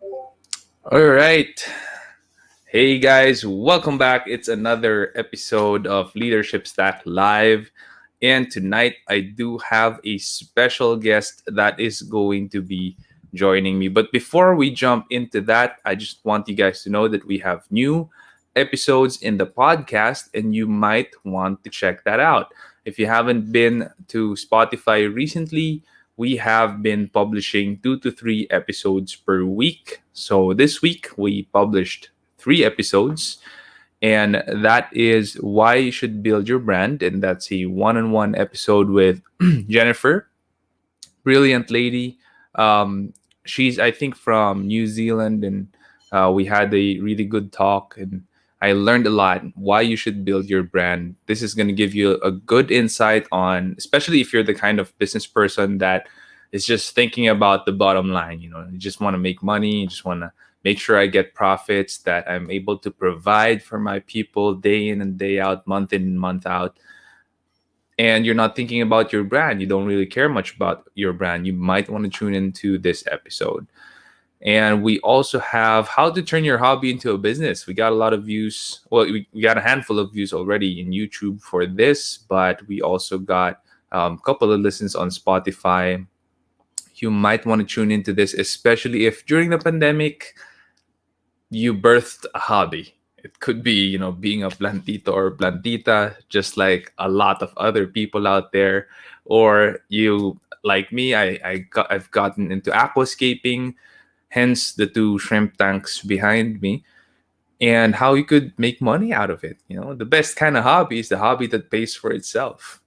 All right. Hey guys, welcome back. It's another episode of Leadership Stack Live. And tonight I do have a special guest that is going to be joining me. But before we jump into that, I just want you guys to know that we have new episodes in the podcast and you might want to check that out. If you haven't been to Spotify recently, we have been publishing 2 to 3 episodes per week. So this week we published 3 episodes, and that is why you should build your brand. And that's a one-on-one episode with Jennifer, brilliant lady. She's, I think, from New Zealand, and we had a really good talk. And I learned a lot why you should build your brand. This is going to give you a good insight on, especially if you're the kind of business person that is just thinking about the bottom line. You just want to make money, you just want to make sure I get profits that I'm able to provide for my people day in and day out, month in and month out. And you're not thinking about your brand, you don't really care much about your brand, you might want to tune into this episode. And we also have how to turn your hobby into a business. We got a lot of views. Well, we got a handful of views already in YouTube for this, but we also got a couple of listens on Spotify. You might want to tune into this, especially if during the pandemic you birthed a hobby. It could be, being a plantito or plantita, just like a lot of other people out there. Or you, like me, I've gotten into aquascaping, hence the 2 shrimp tanks behind me, and how you could make money out of it. The best kind of hobby is the hobby that pays for itself.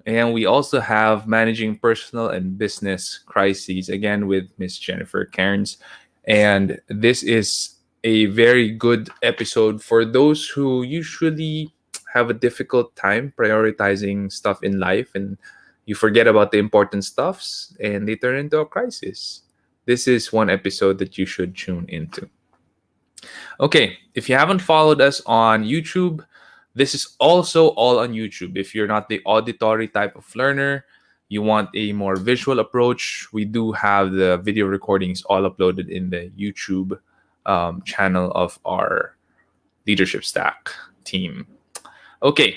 And we also have managing personal and business crises, again with Miss Jennifer Cairns. And this is a very good episode for those who usually have a difficult time prioritizing stuff in life, and you forget about the important stuffs and they turn into a crisis. This is one episode that you should tune into. Okay, if you haven't followed us on YouTube, this is also all on YouTube. If you're not the auditory type of learner, you want a more visual approach, we do have the video recordings all uploaded in the YouTube channel of our Leadership Stack team. Okay,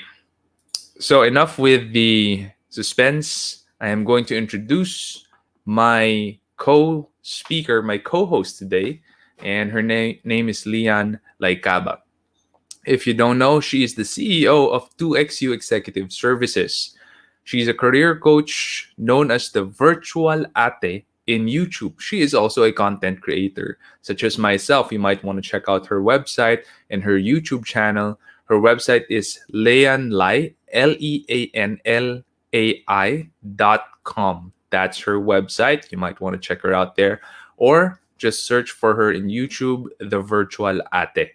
so enough with the suspense. I am going to introduce my co-speaker, my co-host today, and her name is Lian Lacaba. If you don't know, she is the CEO of 2XU Executive Services. She's a career coach known as the Virtual Ate in YouTube. She is also a content creator, such as myself. You might want to check out her website and her YouTube channel. Her website is leanlai, leanlai.com. That's her website. You might want to check her out there. Or just search for her in YouTube, The Virtual Ate.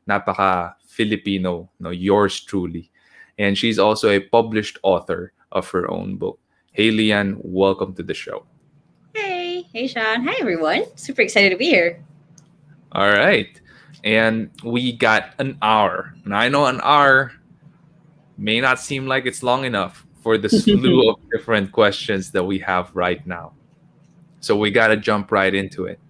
Napaka Filipino, no, yours truly. And she's also a published author of her own book. Hey, Lian, welcome to the show. Hey Sean. Hi everyone. Super excited to be here. All right. And we got an hour. And I know an hour may not seem like it's long enough for the slew of different questions that we have right now. So we got to jump right into it.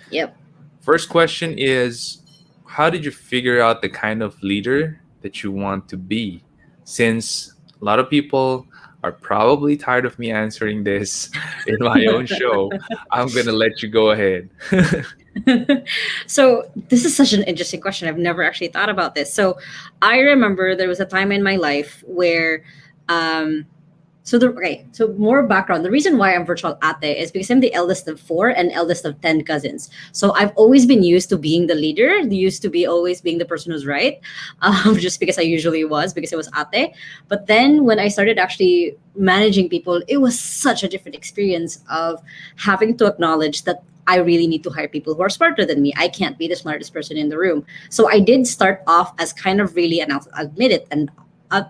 Yep. First question is, how did you figure out the kind of leader that you want to be? Since a lot of people are probably tired of me answering this in my own show, I'm going to let you go ahead. So this is such an interesting question. I've never actually thought about this. So I remember there was a time in my life where so more background. The reason why I'm virtual ate is because I'm the eldest of 4 and eldest of 10 cousins. So I've always been used to being the leader, used to be always being the person who's right, just because I usually was, because it was ate. But then when I started actually managing people, it was such a different experience of having to acknowledge that I really need to hire people who are smarter than me. I can't be the smartest person in the room. So I did start off as kind of really, and I'll admit it, and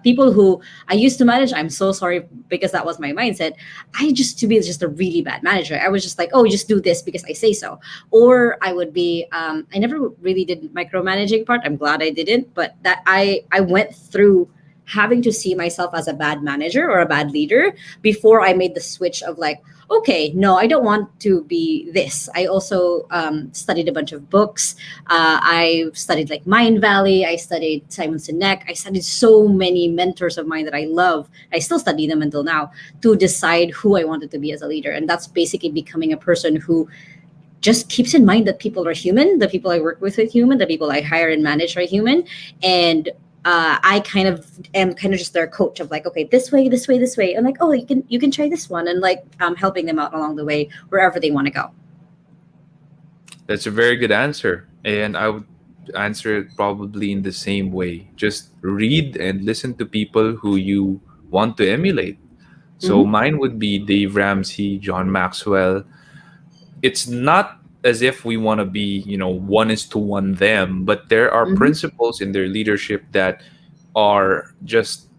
people who I used to manage, I'm so sorry, because that was my mindset. I used to be just a really bad manager. I was just like, oh, just do this because I say so. Or I would be, I never really did micromanaging part. I'm glad I didn't, but that I went through having to see myself as a bad manager or a bad leader before I made the switch of like, okay, no, I don't want to be this. I also studied a bunch of books. I studied like Mind Valley. I studied Simon Sinek. I studied so many mentors of mine that I love. I still study them until now to decide who I wanted to be as a leader. And that's basically becoming a person who just keeps in mind that people are human. The people I work with are human. The people I hire and manage are human. And I kind of am kind of just their coach of like, okay, this way, this way, this way. I'm like, oh, you can try this one, and like helping them out along the way wherever they want to go. That's a very good answer. And I would answer it probably in the same way. Just read and listen to people who you want to emulate. So Mm-hmm. mine would be Dave Ramsey, John Maxwell. It's not as if we want to be, one is to one them, but there are Mm-hmm. principles in their leadership that are just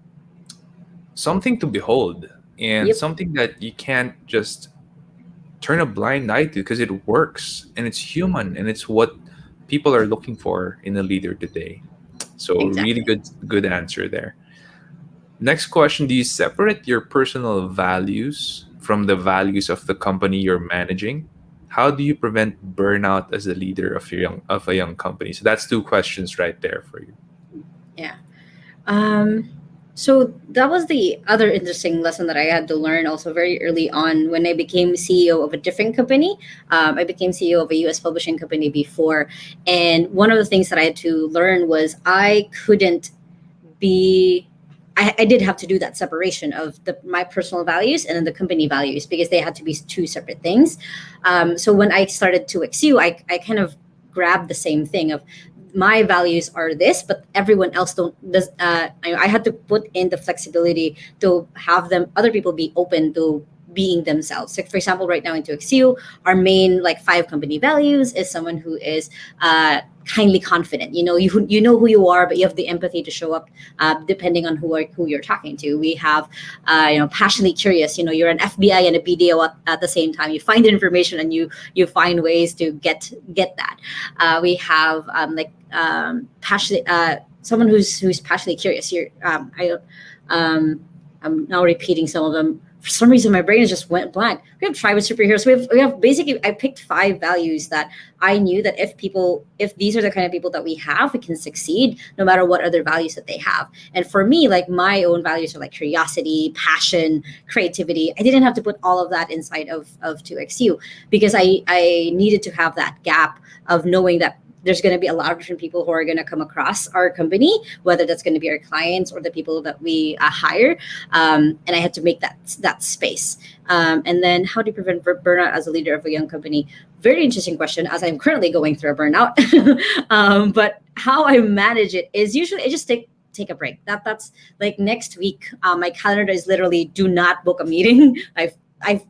something to behold and Yep. something that you can't just turn a blind eye to because it works and it's human and it's what people are looking for in a leader today. So really Exactly. good answer there. Next question, do you separate your personal values from the values of the company you're managing? How do you prevent burnout as a leader of a young company? So that's two questions right there for you. Yeah. Um, so that was the other interesting lesson that I had to learn also very early on when I became CEO of a different company. I became CEO of a US publishing company before. And one of the things that I had to learn was I couldn't be I did have to do that separation of my personal values and then the company values because they had to be two separate things. So when I started to XU, I kind of grabbed the same thing of my values are this, but everyone else don't does. I had to put in the flexibility to have them other people be open to being themselves. So for example, right now into XU, our main like five company values is someone who is kindly confident. You know who you are, but you have the empathy to show up depending on who you're talking to. We have passionately curious. You're an FBI and a BDO at the same time. You find the information and you find ways to get that. We have passionate someone who's passionately curious. I'm now repeating some of them. For some reason, my brain just went blank. We have try with superheroes. We have basically. I picked five values that I knew that if these are the kind of people that we have, we can succeed no matter what other values that they have. And for me, like my own values are like curiosity, passion, creativity. I didn't have to put all of that inside of 2XU because I needed to have that gap of knowing that there's going to be a lot of different people who are going to come across our company, whether that's going to be our clients or the people that we hire. And I had to make that space. And then, how do you prevent burnout as a leader of a young company? Very interesting question, as I'm currently going through a burnout. But how I manage it is usually I just take a break. That's like next week. My calendar is literally do not book a meeting.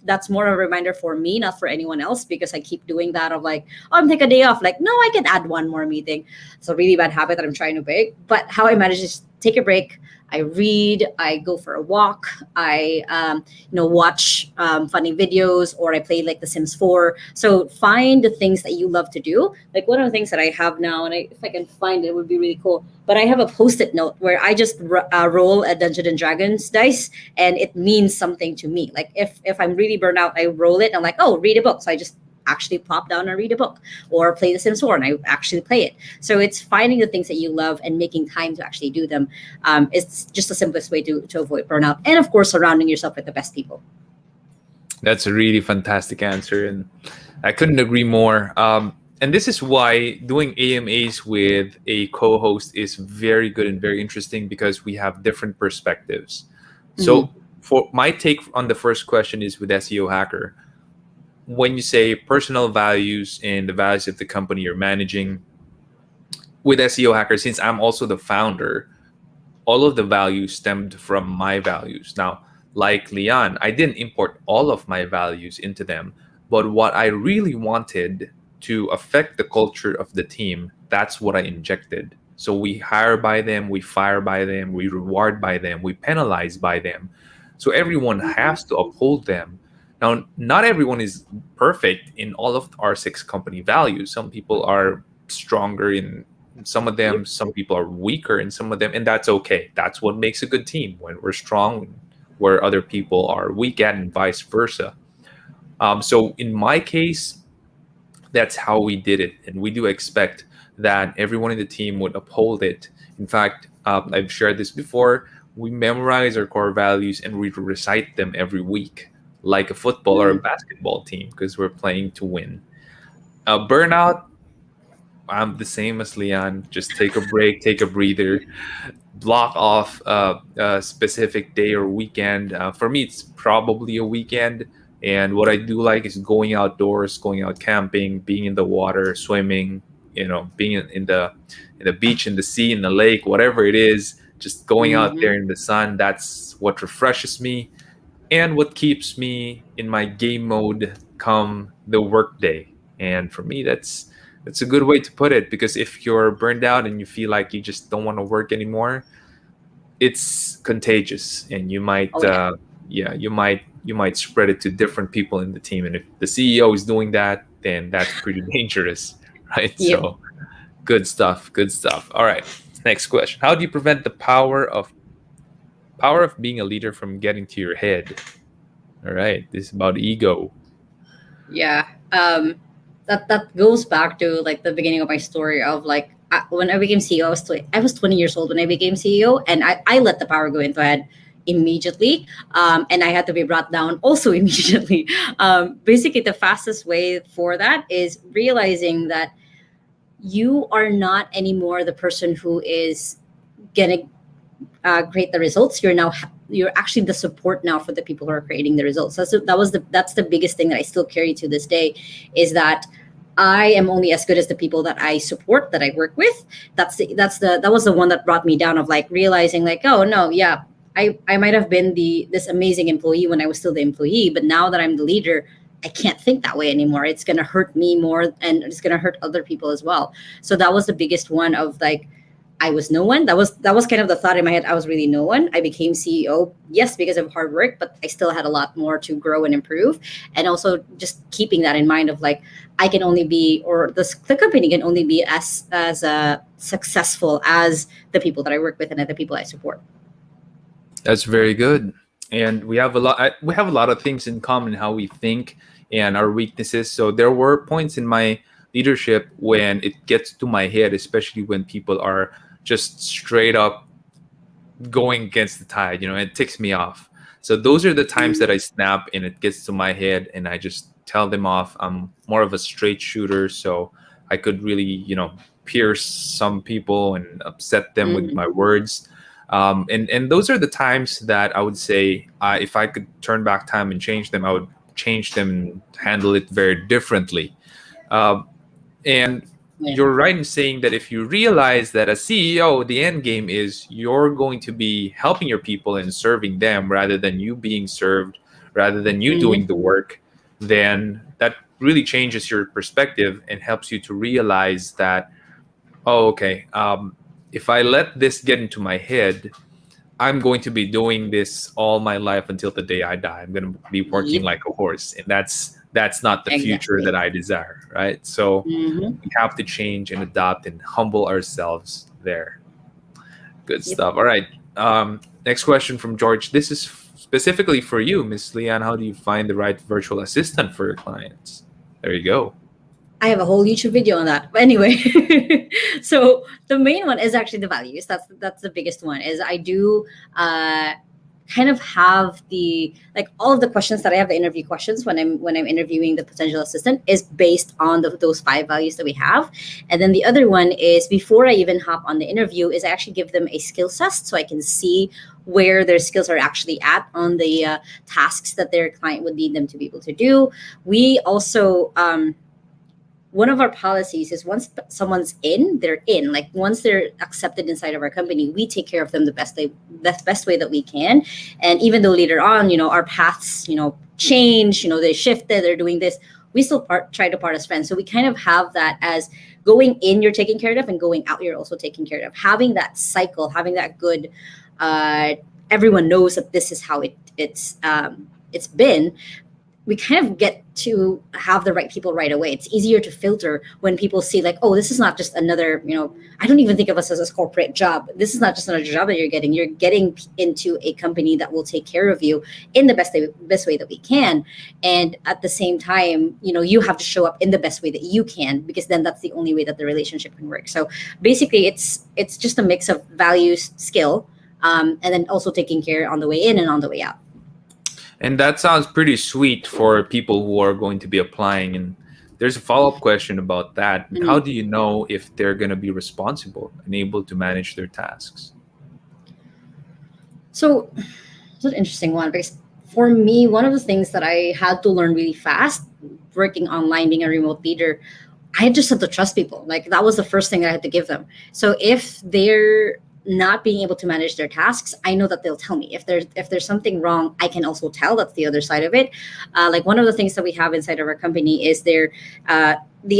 That's more of a reminder for me, not for anyone else, because I keep doing that of like, oh, I'm take a day off. Like, no, I can add one more meeting. It's a really bad habit that I'm trying to break. But how I manage is take a break. I read. I go for a walk. I watch funny videos, or I play like The Sims 4. So find the things that you love to do. Like one of the things that I have now, and if I can find it, it would be really cool. But I have a post-it note where I just roll a Dungeons and Dragons dice, and it means something to me. Like if I'm really burnt out, I roll it and I'm like, oh, read a book. So I just actually plop down and read a book, or play The Sims 4 and I actually play it. So it's finding the things that you love and making time to actually do them. It's just the simplest way to avoid burnout, and of course surrounding yourself with the best people. That's a really fantastic answer, and I couldn't agree more. And this is why doing AMAs with a co-host is very good and very interesting because we have different perspectives. Mhm. So, for my take on the first question is with SEO Hacker. When you say personal values and the values of the company you're managing, with SEO Hacker, since I'm also the founder, all of the values stemmed from my values. Now, like Leon, I didn't import all of my values into them, but what I really wanted to affect the culture of the team, that's what I injected. So we hire by them, we fire by them, we reward by them, we penalize by them. So everyone has to uphold them. Now, not everyone is perfect in all of our six company values. Some people are stronger in some of them, Yep. some people are weaker in some of them, and that's okay. That's what makes a good team, when we're strong, where other people are weak at, and vice versa. So in my case, that's how we did it, and we do expect that everyone in the team would uphold it. In fact, I've shared this before. We memorize our core values and we recite them every week, like a football or a Mm. basketball team, because we're playing to win. Burnout, I'm the same as Leon. Just take a break, take a breather, block off a specific day or weekend. For me, it's probably a weekend. And what I do like is going outdoors, going out camping, being in the water, swimming. Being in the beach, in the sea, in the lake, whatever it is. Just going out there Mm-hmm. in the sun. That's what refreshes me and what keeps me in my game mode come the workday. And for me, that's a good way to put it, because if you're burned out and you feel like you just don't want to work anymore, it's contagious, and you might Oh yeah. yeah, you might spread it to different people in the team. And if the CEO is doing that, then that's pretty dangerous, right? Yep. So good stuff, good stuff. All right, next question. How do you prevent the power of being a leader from getting to your head? All right, this is about ego. Yeah. That goes back to like the beginning of my story of like when I became CEO, I was 20 years old when I became CEO, and I let the power go into my head immediately, and I had to be brought down also immediately. Basically, the fastest way for that is realizing that you are not anymore the person who is gonna create the results. You're actually the support now for the people who are creating the results. That's the biggest thing that I still carry to this day, is that I am only as good as the people that I support, that I work with. That was the one that brought me down, of like realizing like, oh no, yeah, I might have been this amazing employee when I was still the employee, but now that I'm the leader, I can't think that way anymore. It's gonna hurt me more, and it's gonna hurt other people as well. So that was the biggest one of like, I was no one. That was kind of the thought in my head. I was really no one. I became CEO, yes, because of hard work, but I still had a lot more to grow and improve. And also just keeping that in mind of like, I can only be, or the company can only be as successful as the people that I work with and the people I support. That's very good. And we have a lot of things in common, how we think and our weaknesses. So there were points in my leadership when it gets to my head, especially when people are just straight up going against the tide, it ticks me off. So those are the times that I snap and it gets to my head and I just tell them off. I'm more of a straight shooter, so I could really, pierce some people and upset them with Mm-hmm. my words. And those are the times that I would say, if I could turn back time and change them, I would change them and handle it very differently. Um, and Yeah. you're right in saying that if you realize that as CEO, the end game is you're going to be helping your people and serving them rather than you being served, rather than you doing Mm-hmm. the work, then that really changes your perspective and helps you to realize that, oh, okay, if I let this get into my head, I'm going to be doing this all my life until the day I die. I'm going to be working Yep. like a horse, and that's not the future Exactly. that I desire, right? So Mm-hmm. we have to change and adapt and humble ourselves there. Good Yep. stuff. All right. Next question from George. This is specifically for you, Miss Leanne. How do you find the right virtual assistant for your clients? There you go. I have a whole YouTube video on that. But anyway, so the main one is actually the values. That's the biggest one. Is I do uh, kind of have the like all of the questions that I have, the interview questions when I'm interviewing the potential assistant, is based on those five values that we have. And then the other one is, before I even hop on the interview, is I actually give them a skill test so I can see where their skills are actually at on the tasks that their client would need them to be able to do. We also one of our policies is, once someone's in, they're in. Like once they're accepted inside of our company, we take care of them the best way that we can. And even though later on, our paths, change, they shifted, they're doing this, we still try to part as friends. So we kind of have that as, going in, you're taking care of, and going out, you're also taking care of. Having that cycle, having that good, uh, everyone knows that this is how it's been. we kind of get to have the right people right away. It's easier to filter when people see like, oh, this is not just another, I don't even think of us as a corporate job. This is not just another job that you're getting. You're getting into a company that will take care of you in the best way that we can. And at the same time, you have to show up in the best way that you can, because then that's the only way that the relationship can work. So basically, it's just a mix of values, skill, and then also taking care on the way in and on the way out. And that sounds pretty sweet for people who are going to be applying. And there's a follow up question about that. How Mhm. do you know if they're going to be responsible and able to manage their tasks? So it's an interesting one, because for me, one of the things that I had to learn really fast working online, being a remote leader, I just had to trust people. Like that was the first thing I had to give them. So if they're not being able to manage their tasks, I know that they'll tell me. If there's something wrong, I can also tell. That's the other side of it. Like one of the things that we have inside of our company is the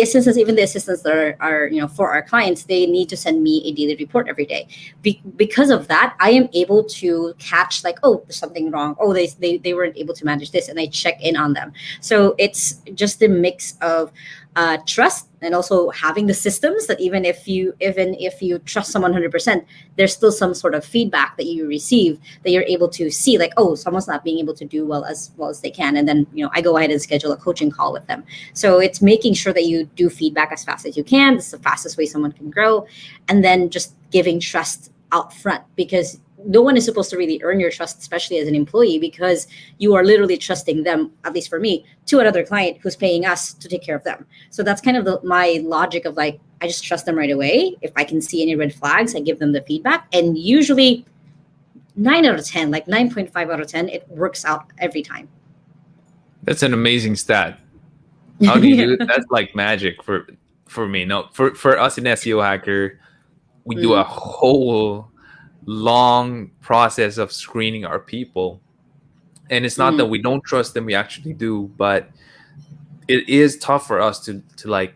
assistants, even the assistants that are for our clients, they need to send me a daily report every day. Because of that, I am able to catch like, oh, there's something wrong. Oh, they weren't able to manage this, and I check in on them. So it's just a mix of trust, and also having the systems that even if you trust someone 100%, there's still some sort of feedback that you receive that you're able to see, like, oh, someone's not being able to do well as they can, and then I go ahead and schedule a coaching call with them. So it's making sure that you do feedback as fast as you can. This is the fastest way someone can grow. And then just giving trust out front, because no one is supposed to really earn your trust, especially as an employee, because you are literally trusting them, at least for me, to another client who's paying us to take care of them. So that's kind of my logic of like, I just trust them right away. If I can see any red flags, I give them the feedback. And usually 9 out of 10, like 9.5 out of 10, it works out every time. That's an amazing stat. How do you do it? That's like magic for me. No, for us in SEO Hacker, we do a Mm, whole long process of screening our people. And it's not that mm, we don't trust them, we actually do, but it is tough for us to like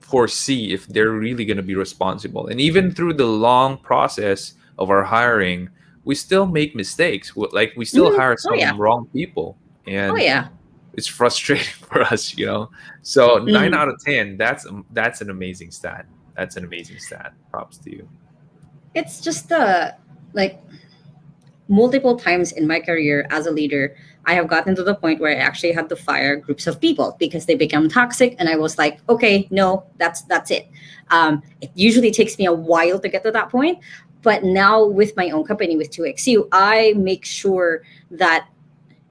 foresee if they're really going to be responsible. And even through the long process of our hiring, we still make mistakes. Like we still mm. hire Oh yeah. some wrong people, Oh and yeah. it's frustrating for us. So 9 Mhm. out of 10, that's an amazing stat. That's an amazing stat. Props to you. It's just like multiple times in my career as a leader, I have gotten to the point where I actually had to fire groups of people because they become toxic, and I was like, okay, no, that's it. It usually takes me a while to get to that point, but now with my own company with 2XU, I make sure that,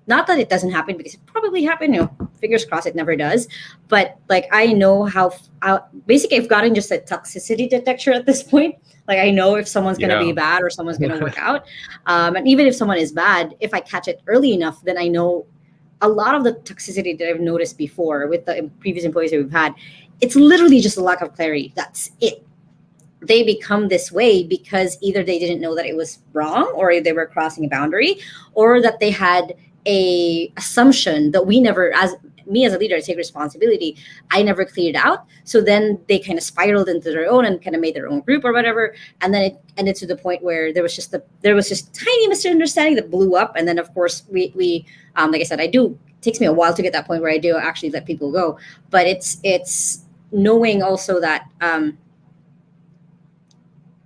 not that it doesn't happen, because it probably happened, fingers crossed it never does, but like I know how basically I've gotten just a toxicity detector at this point. Like I know if someone's going to be Yeah. bad or someone's going to work out. And even if someone is bad, if I catch it early enough, then I know a lot of the toxicity that I've noticed before with the previous employees that we've had, it's literally just a lack of clarity. That's it. They become this way because either they didn't know that it was wrong, or they were crossing a boundary, or that they had a assumption that we never, as me as a leader, I take responsibility, I never cleared out. So then they kind of spiraled into their own and kind of made their own group or whatever, and then it ended to the point where there was just tiny misunderstanding that blew up. And then of course we like I said, I do, it takes me a while to get that point where I do actually let people go. But it's knowing also that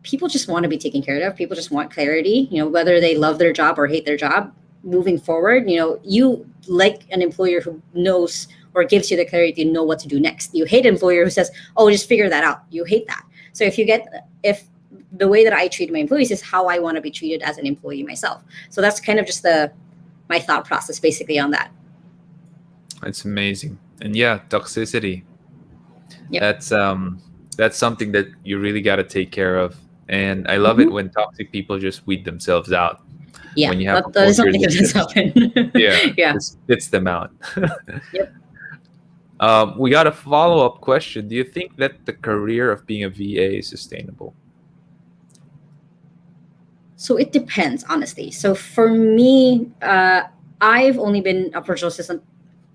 people just want to be taken care of. People just want clarity, whether they love their job or hate their job. Moving forward, you like an employer who knows or gives you the clarity to know what to do next. You hate an employer who says, oh, just figure that out. You hate that. So if the way that I treat my employees is how I want to be treated as an employee myself. So that's kind of just my thought process basically on that. It's amazing. And yeah, toxicity. Yep. That's something that you really got to take care of. And I love it Hmm. when toxic people just weed themselves out. Yeah, When you have a that is culture something that that does just, happen. yeah, Yeah. just spits them out. Yep. We got a follow up question. Do you think that the career of being a VA is sustainable? So it depends, honestly. So for me, I've only been a virtual assistant,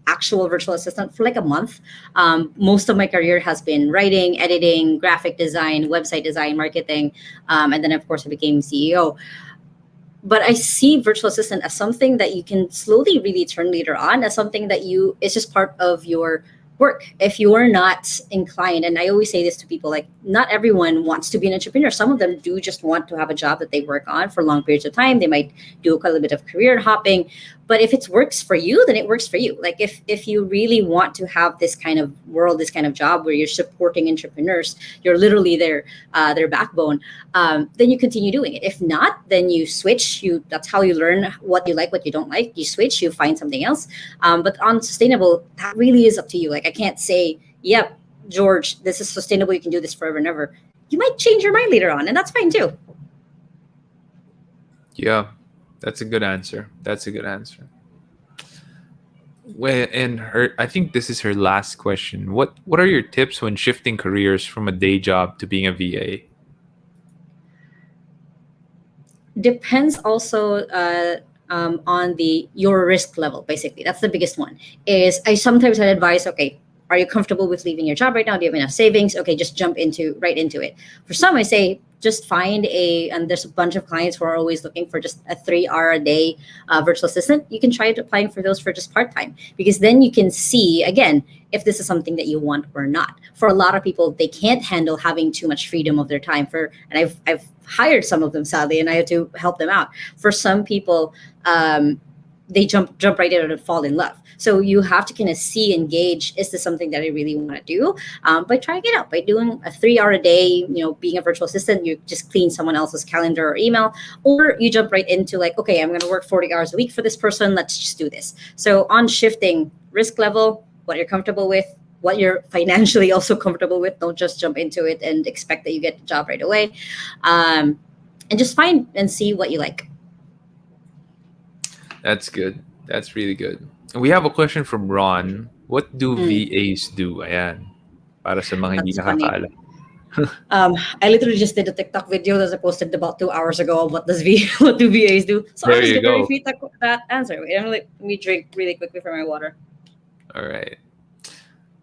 actual virtual assistant, for like a month. Most of my career has been writing, editing, graphic design, website design, marketing, and then of course I became CEO. But I see virtual assistant as something that you can slowly really turn later on, as something that you it's just part of your work. If you are not inclined, and I always say this to people, like not everyone wants to be an entrepreneur. Some of them do just want to have a job that they work on for long periods of time. They might do a little bit of career hopping. But if it works for you, then it works for you. Like if you really want to have this kind of world, this kind of job where you're supporting entrepreneurs, you're literally their backbone, then you continue doing it. If not, then you switch. You That's how you learn what you like, what you don't like. You switch, you find something else. But on sustainable, that really is up to you. Like I can't say, yep, George, this is sustainable. You can do this forever and ever. You might change your mind later on, and that's fine too. Yeah, that's a good answer. That's a good answer. And her, I think this is her last question. What are your tips when shifting careers from a day job to being a VA? Depends also on the your risk level. Basically, that's the biggest one. Is I sometimes I advise, okay, are you comfortable with leaving your job right now? Do you have enough savings? Okay, just jump into right into it. For some, I say just find a, and there's a bunch of clients who are always looking for just a 3 hour a day virtual assistant. You can try applying for those for just part time, because then you can see again if this is something that you want or not. For a lot of people, they can't handle having too much freedom of their time. And I've hired some of them sadly, and I have to help them out. For some people, they jump right in and fall in love. So you have to kind of see and gauge, is this something that I really want to do? By trying it out, by doing a 3 hour a day, being a virtual assistant, you just clean someone else's calendar or email, or you jump right into like, okay, I'm going to work 40 hours a week for this person. Let's just do this. So on shifting risk level, what you're comfortable with, what you're financially also comfortable with. Don't just jump into it and expect that you get the job right away. And just find and see what you like. That's good. That's really good. We have a question from Ron. What do Mm, VAs do? Ayan. Para sa mga hindi that's funny. nakakaalam. I literally just did a TikTok video that I posted about 2 hours ago. What does what do VAs do? So I'm There just you gonna go. repeat that answer. Wait, let me drink really quickly for my water. All right.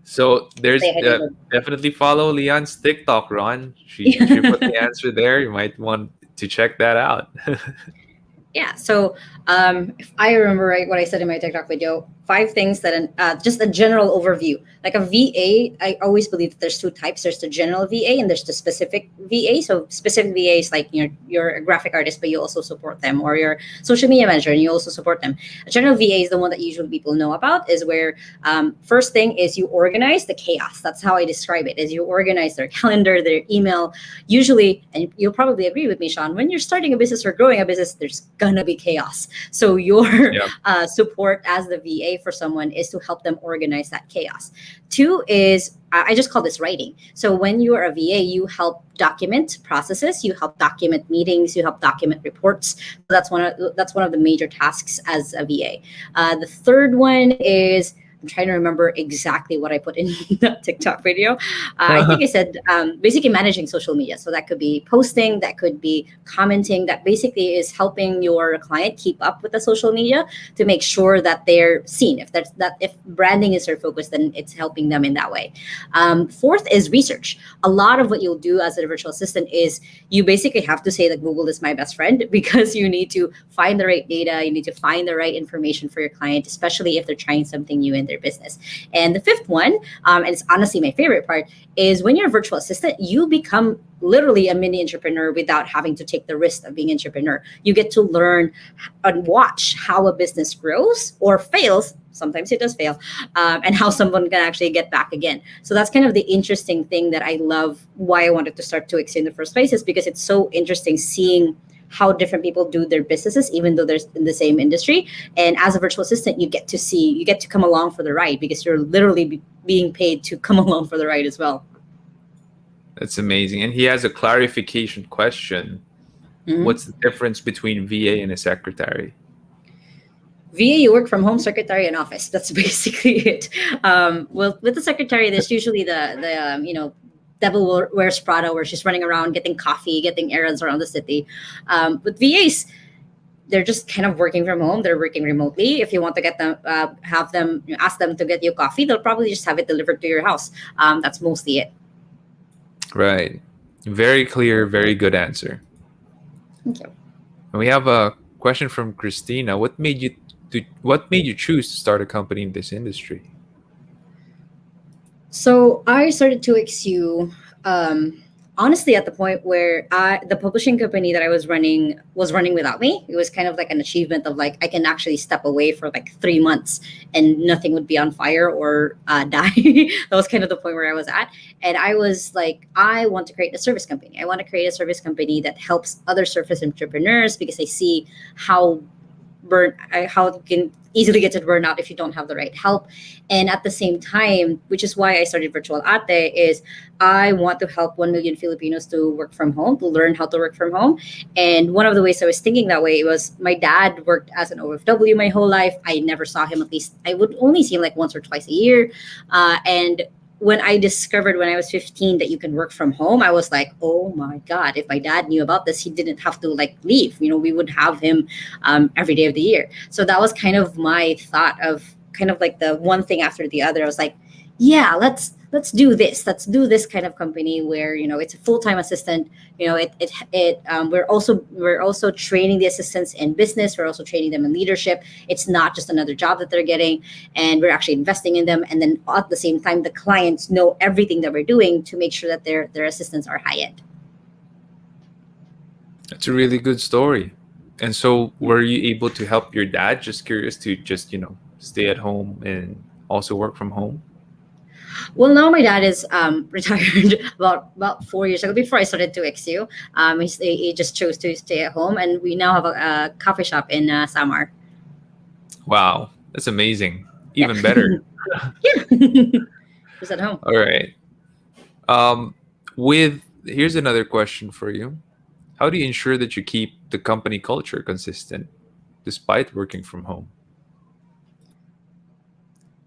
So there's Stay hydrated. definitely follow Leon's TikTok, Ron. She put the answer there. You might want to check that out. Yeah. So if I remember right, what I said in my TikTok video, 5 things that just a general overview. Like a VA, I always believe that there's 2 types. There's the general VA and there's the specific VA. So specific VA is like you're a graphic artist, but you also support them, or you're social media manager and you also support them. A general VA is the one that usually people know about. Is where first thing is you organize the chaos. That's how I describe it. Is you organize their calendar, their email. Usually, and you'll probably agree with me, Sean, when you're starting a business or growing a business, there's gonna be chaos. So your Yeah. support as the VA for someone is to help them organize that chaos. 2 is I just call this writing. So when you are a VA, you help document processes, you help document meetings, you help document reports. So that's one of the major tasks as a VA. The third one is I'm trying to remember exactly what I put in that TikTok video. I think I said basically managing social media. So that could be posting, that could be commenting. That basically is helping your client keep up with the social media to make sure that they're seen. If branding is their focus, then it's helping them in that way. Fourth is research. A lot of what you'll do as a virtual assistant is you basically have to say that Google is my best friend because you need to find the right data, you need to find the right information for your client, especially if they're trying something new in their business. And the fifth one, and it's honestly my favorite part, is when you're a virtual assistant, you become literally a mini entrepreneur without having to take the risk of being an entrepreneur. You get to learn and watch how a business grows or fails. Sometimes it does fail, and how someone can actually get back again. So that's kind of the interesting thing that I love. Why I wanted to start 2X in the first place is because it's so interesting seeing how different people do their businesses, even though they're in the same industry. And as a virtual assistant, you get to come along for the ride because you're literally being paid to come along for the ride as well. That's amazing. And he has a clarification question. Mhm. What's the difference between VA and a secretary? VA, you work from home, secretary, and office. That's basically it. Well, with the secretary, there's usually the devil wears Prada, where she's running around getting coffee, getting errands around the city. With VAs, they're just kind of working from home. They're working remotely. If you want to get them, have them ask them to get you coffee, they'll probably just have it delivered to your house. That's mostly it. Right. Very clear, very good answer. Thank you. We have a question from Christina: What made you choose to start a company in this industry? So I started to XU honestly at the point where the publishing company that I was running without me. It was kind of like an achievement of like I can actually step away for like 3 months and nothing would be on fire or die. That was kind of the point where I was at, and I was like, I want to create a service company. I want to create a service company that helps other service entrepreneurs because I see how how it can easily get to burnout if you don't have the right help. And at the same time, which is why I started Virtual Ate, is I want to help 1 million Filipinos to work from home, to learn how to work from home. And one of the ways I was thinking that way was my dad worked as an OFW my whole life. I never saw him, at least I would only see him like once or twice a year. And when I discovered when I was 15 that you can work from home, I was like, oh my God, if my dad knew about this, he didn't have to like leave. You know, we would have him every day of the year. So that was kind of my thought of kind of like the one thing after the other. I was like, yeah, let's do this. Let's do this kind of company where it's a full time assistant. We're also training the assistants in business. We're also training them in leadership. It's not just another job that they're getting, and we're actually investing in them. And then at the same time, the clients know everything that we're doing to make sure that their assistants are high end. That's a really good story. And so, were you able to help your dad? Just curious to just stay at home and also work from home. Well, now my dad is retired about 4 years ago. Before I started to XU, he just chose to stay at home, and we now have a coffee shop in Samar. Wow, that's amazing. Yeah, Even better. yeah, just at home. All right. Um, with Here's another question for you. How do you ensure that you keep the company culture consistent despite working from home?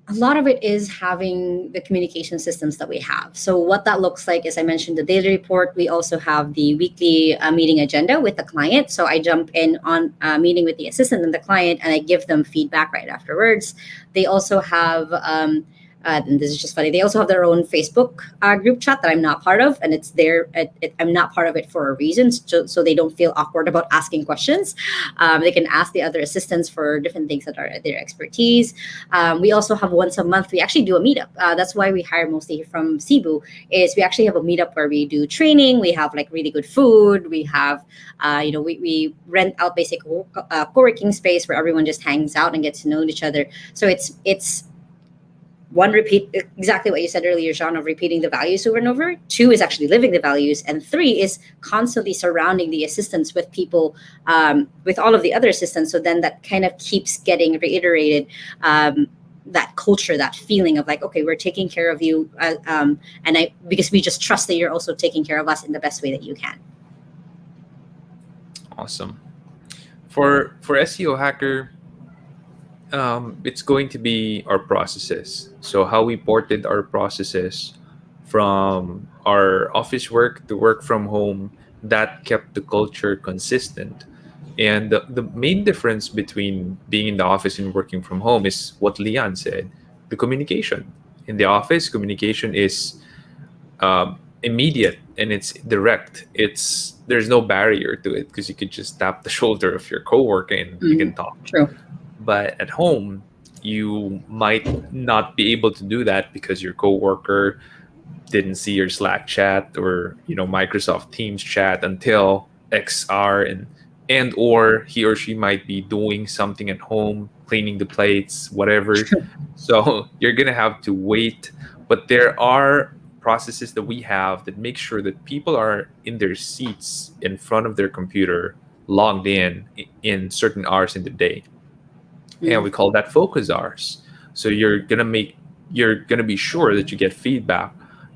A lot of it is having the communication systems that we have. So what that looks like is I mentioned the daily report. We also have the weekly meeting agenda with the client. So I jump in on a meeting with the assistant and the client, and I give them feedback right afterwards. They also have and this is just funny. They also have their own Facebook group chat that I'm not part of, and it's there. I'm not part of it for a reason, so they don't feel awkward about asking questions. They can ask the other assistants for different things that are their expertise. We also have once a month. We actually do a meetup. That's why we hire mostly from Cebu. Is we actually have a meetup where we do training. We have like really good food. We have, we rent out basic co-working space where everyone just hangs out and gets to know each other. So it's one, repeat exactly what you said earlier, Sean, of repeating the values over and over. Two is actually living the values, and three is constantly surrounding the assistants with people, with all of the other assistants. So then that kind of keeps getting reiterated. That culture, that feeling of like, okay, we're taking care of you, and I because we just trust that you're also taking care of us in the best way that you can. Awesome. For SEO hacker, it's going to be our processes. So how we ported our processes from our office work to work from home, that kept the culture consistent. And the main difference between being in the office and working from home is what Leon said: the communication. In the office, communication is immediate and it's direct. There's no barrier to it because you could just tap the shoulder of your coworker and you can Mhm. talk. True. But at home, you might not be able to do that because your coworker didn't see your Slack chat or Microsoft Teams chat until XR, and or he or she might be doing something at home, cleaning the plates, whatever. True. So you're gonna have to wait. But there are processes that we have that make sure that people are in their seats in front of their computer, logged in certain hours in the day, and Mhm. we call that focus hours. So you're gonna be sure that you get feedback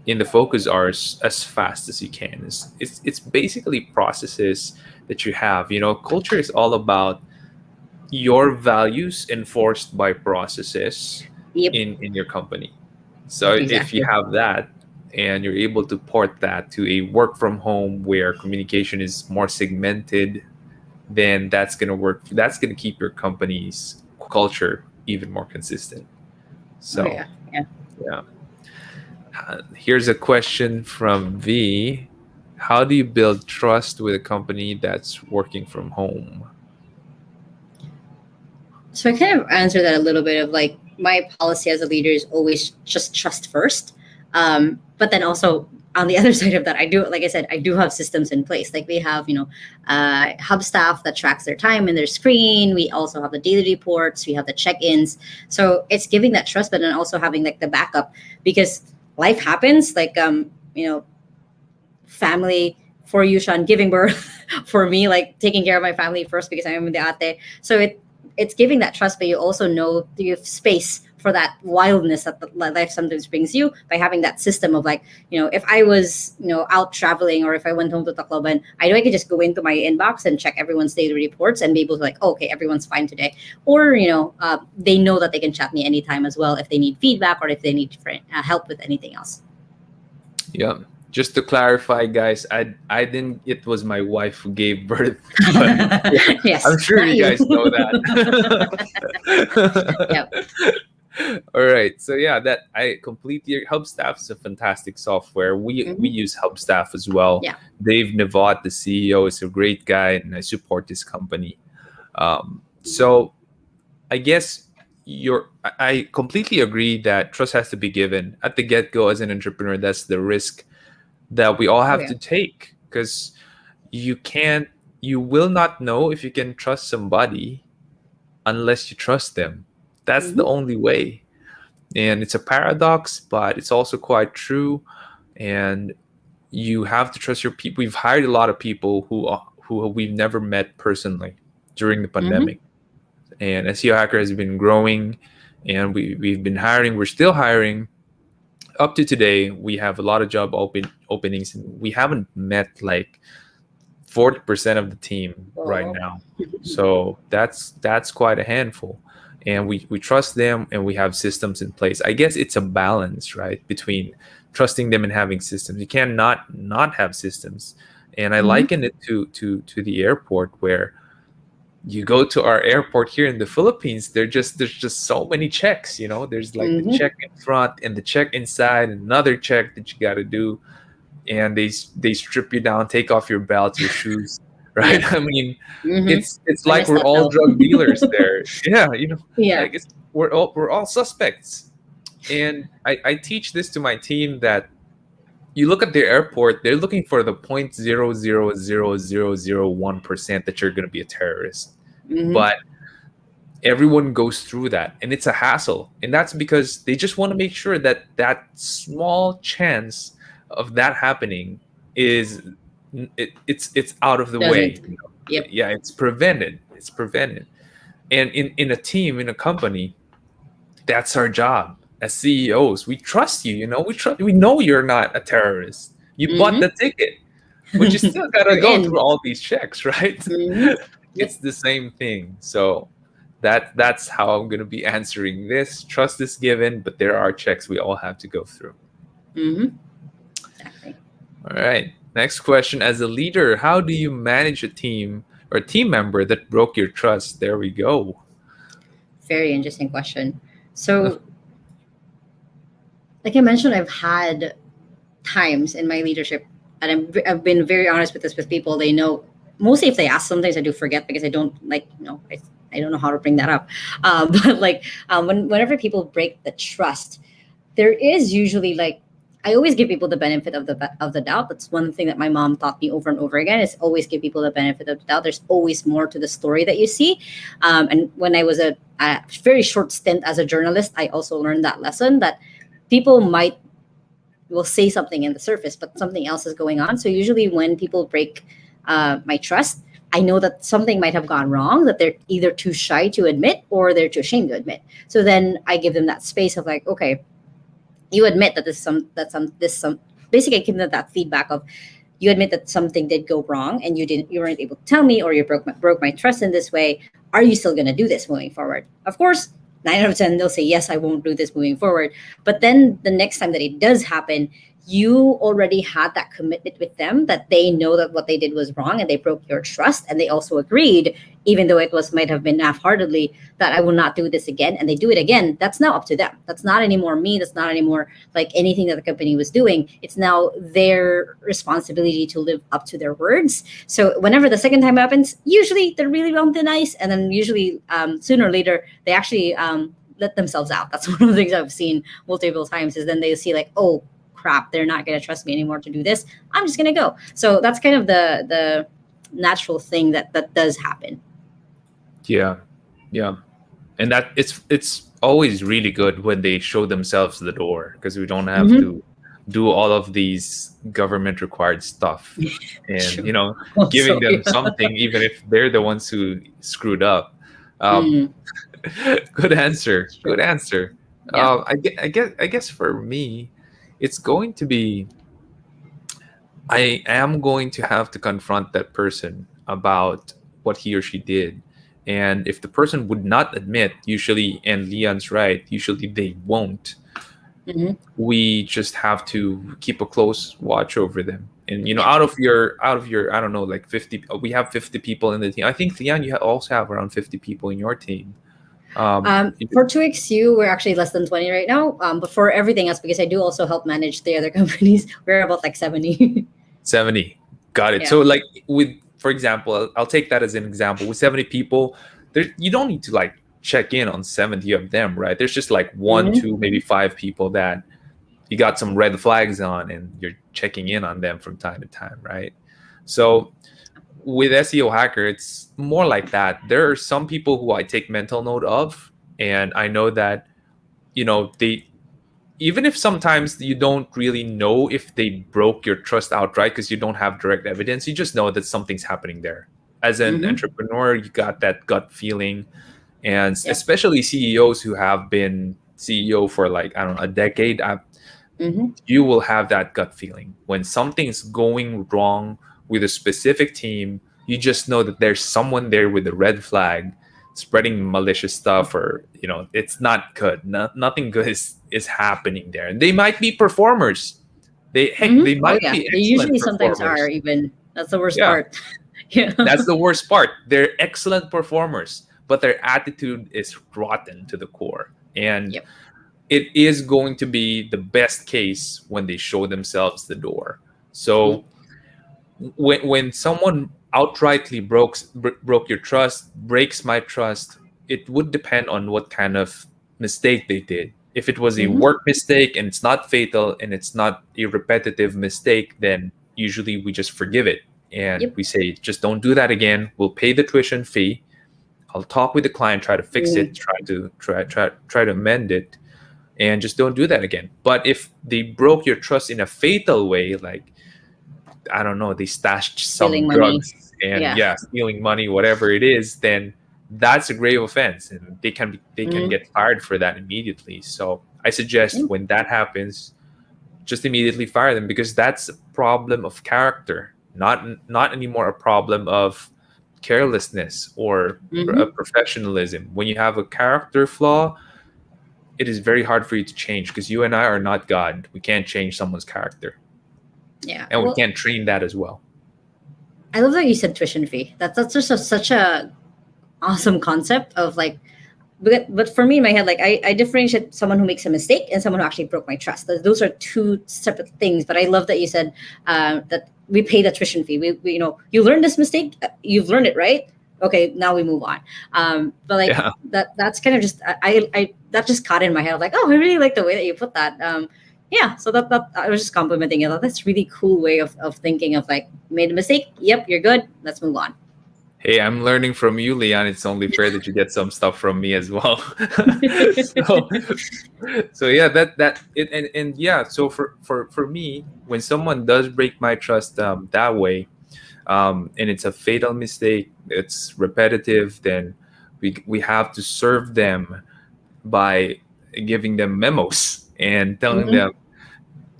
in the focus hours as fast as you can. It's basically processes that you have. Culture is all about your values enforced by processes Yep. in your company. So if you Exactly. have that and you're able to port that to a work from home where communication is more segmented, then that's going to work. That's going to keep your company's culture even more consistent. Oh So, yeah. Yeah. yeah. Here's a question from V. How do you build trust with a company that's working from home? So I kind of answer that a little bit of like my policy as a leader is always just trust first. But then also on the other side of that, I do, like I said, I do have systems in place. Like we have, hub staff that tracks their time in their screen. We also have the daily reports. We have the check-ins. So it's giving that trust, but then also having like the backup because life happens. Like, family for you, Sean, giving birth for me, like taking care of my family first because I'm in the ate. So it's giving that trust, but you also know you have space for that wildness that the life sometimes brings you by having that system of like, if I was, out traveling or if I went home to Tacloban, I know I could just go into my inbox and check everyone's daily reports and be able to like, oh, okay, everyone's fine today. Or, they know that they can chat me anytime as well if they need feedback or if they need help with anything else. Yeah. Just to clarify, guys, I didn't. It was my wife who gave birth, but yeah, Yes, I'm sure not you you. guys know that. Yep. All right, so yeah, that I completely. Hubstaff is a fantastic software. We Hmm. use Hubstaff as well. Yeah. Dave Navot, the CEO, is a great guy, and I support this company. So I guess I completely agree that trust has to be given at the get go as an entrepreneur. That's the risk that we all Oh have yeah. to take because you can't, you will not know if you can trust somebody unless you trust them. That's the Hmm. only way. And it's a paradox, but it's also quite true. And you have to trust your people. We've hired a lot of people who we've never met personally during the Hmm. pandemic. And SEO Hacker has been growing, and we've been hiring. We're still hiring. Up to today, we have a lot of openings, and we haven't met like 40% of the team right Wow. now. So that's quite a handful. And we trust them and we have systems in place. I guess it's a balance, right, between trusting them and having systems. You cannot not have systems. And I Hmm. liken it to the airport where you go to our airport here in the Philippines, there's just so many checks, there's like the Hmm. check in front and the check inside, and another check that you got to do, and they strip you down, take off your belt, your shoes, right? Yes. I mean, Hmm. it's I like miss we're that all though. drug dealers there. Yeah, Yeah. like we're all suspects. And I teach this to my team that you look at the airport, they're looking for the 0.0000001% that you're going to be a terrorist. Hmm. But everyone goes through that, and it's a hassle, and that's because they just want to make sure that that small chance of that happening is it's out of the way. Doesn't. Yep. Yeah, it's prevented. And in a team, in a company, that's our job as CEOs. We trust you, we know you're not a terrorist. You bought the Hmm. ticket, but you still gotta You're go through in. all these checks, right? Hmm. It's Yep. the same thing. So that's how I'm gonna be answering this. Trust is given, but there are checks we all have to go through. Hmm. Exactly. All right. Next question. As a leader, how do you manage a team or a team member that broke your trust? There we go. Very interesting question. So, like I mentioned, I've had times in my leadership, and I've been very honest with this with people. They know mostly if they ask, sometimes I do forget because I don't like, I don't know how to bring that up. But like whenever people break the trust, there is usually like I always give people the benefit of the doubt. That's one thing that my mom taught me over and over again is always give people the benefit of the doubt. There's always more to the story that you see. And when I was a very short stint as a journalist, I also learned that lesson that people might will say something in the surface, but something else is going on. So usually when people break my trust, I know that something might have gone wrong, that they're either too shy to admit or they're too ashamed to admit. So then I give them that space of like, okay, you admit that this some basically I give them that feedback of you admit that something did go wrong and you weren't able to tell me or you broke my trust in this way. Are you still going to do this moving forward? Of course, 9 out of 10 they'll say yes, I won't do this moving forward. But then the next time that it does happen, you already had that commitment with them, that they know that what they did was wrong and they broke your trust, and they also agreed, even though it was might have been half-heartedly, that I will not do this again, and they do it again, that's now up to them. That's not anymore me. That's not anymore like anything that the company was doing. It's now their responsibility to live up to their words. So whenever the second time happens, usually they're really on thin ice, and then usually sooner or later they actually let themselves out. That's one of the things I've seen multiple times. Is then they see like, oh crap, they're not going to trust me anymore to do this. I'm just going to go. So that's kind of the natural thing that does happen. Yeah, yeah, and that it's always really good when they show themselves the door, because we don't have Mm-hmm. to do all of these government required stuff, and True. giving Also, them yeah. something even if they're the ones who screwed up. um Mm, Good answer, good true. answer. Yeah. I guess for me, it's going to be, I am going to have to confront that person about what he or she did. And if the person would not admit, usually, and Leon's right, usually they won't, Mm-hmm. we just have to keep a close watch over them. And Yeah. out of your I don't know, like 50, we have 50 people in the team. I think, Leon, you also have around 50 people in your team. You- For 2XU, we're actually less than 20 right now. But for everything else, because I do also help manage the other companies, we're about like 70. 70. Got it. Yeah. So, like, with, for example, I'll take that as an example. With 70 people, there, you don't need to like check in on 70 of them, right? There's just like one, Mm-hmm. two, maybe five people that you got some red flags on, and you're checking in on them from time to time, right? So with SEO Hacker, it's more like that. There are some people who I take mental note of, and I know that, they, even if sometimes you don't really know if they broke your trust outright because you don't have direct evidence, you just know that something's happening there. As an Mm-hmm. entrepreneur, you got that gut feeling. And Yep. especially CEOs who have been CEO for, like, I don't know, a decade, Mm-hmm. you will have that gut feeling when something's going wrong with a specific team. You just know that there's someone there with a red flag spreading malicious stuff, or it's not good. Nothing good is happening there, and they might be performers. They Mm-hmm. Oh might yeah. be They excellent usually sometimes are performers. even. That's the worst Yeah, part. Yeah. that's the worst part. They're excellent performers, but their attitude is rotten to the core. And Yep. it is going to be the best case when they show themselves the door. Mm-hmm. So when someone outrightly broke your trust, breaks my trust, it would depend on what kind of mistake they did. If it was a Mm-hmm. work mistake and it's not fatal and it's not a repetitive mistake, then usually we just forgive it, and Yep. we say, just don't do that again. We'll pay the tuition fee. I'll talk with the client, try to fix Mm-hmm. it, try to amend it, and just don't do that again. But if they broke your trust in a fatal way, like, I don't know, they stashed Stealing some money. drugs, and Yeah. yeah, stealing money, whatever it is, then that's a grave offense, and they can Mm-hmm. get fired for that immediately. So I suggest, Yep. when that happens, just immediately fire them, because that's a problem of character, not anymore a problem of carelessness or Mm-hmm. professionalism. When you have a character flaw, it is very hard for you to change, because you and I are not God. We can't change someone's character, Yeah. and we Well, can't train that as well. I love that you said tuition fee. That's just such a awesome concept of like, but for me in my head, like I differentiate someone who makes a mistake and someone who actually broke my trust. Those are two separate things. But I love that you said that we pay the tuition fee. We you learned this mistake, you've learned it, right? Okay, now we move on. But like Yeah. that's kind of just I that just caught in my head. I'm like, oh, I really like the way that you put that. Yeah, so that I was just complimenting it. That's a really cool way of thinking of like, made a mistake. Yep, you're good. Let's move on. Hey, I'm learning from you, Leon. It's only fair that you get some stuff from me as well. so, so yeah, that it, and yeah. So for me, when someone does break my trust that way, and it's a fatal mistake, it's repetitive, then we have to serve them by giving them memos and telling Mhm. them,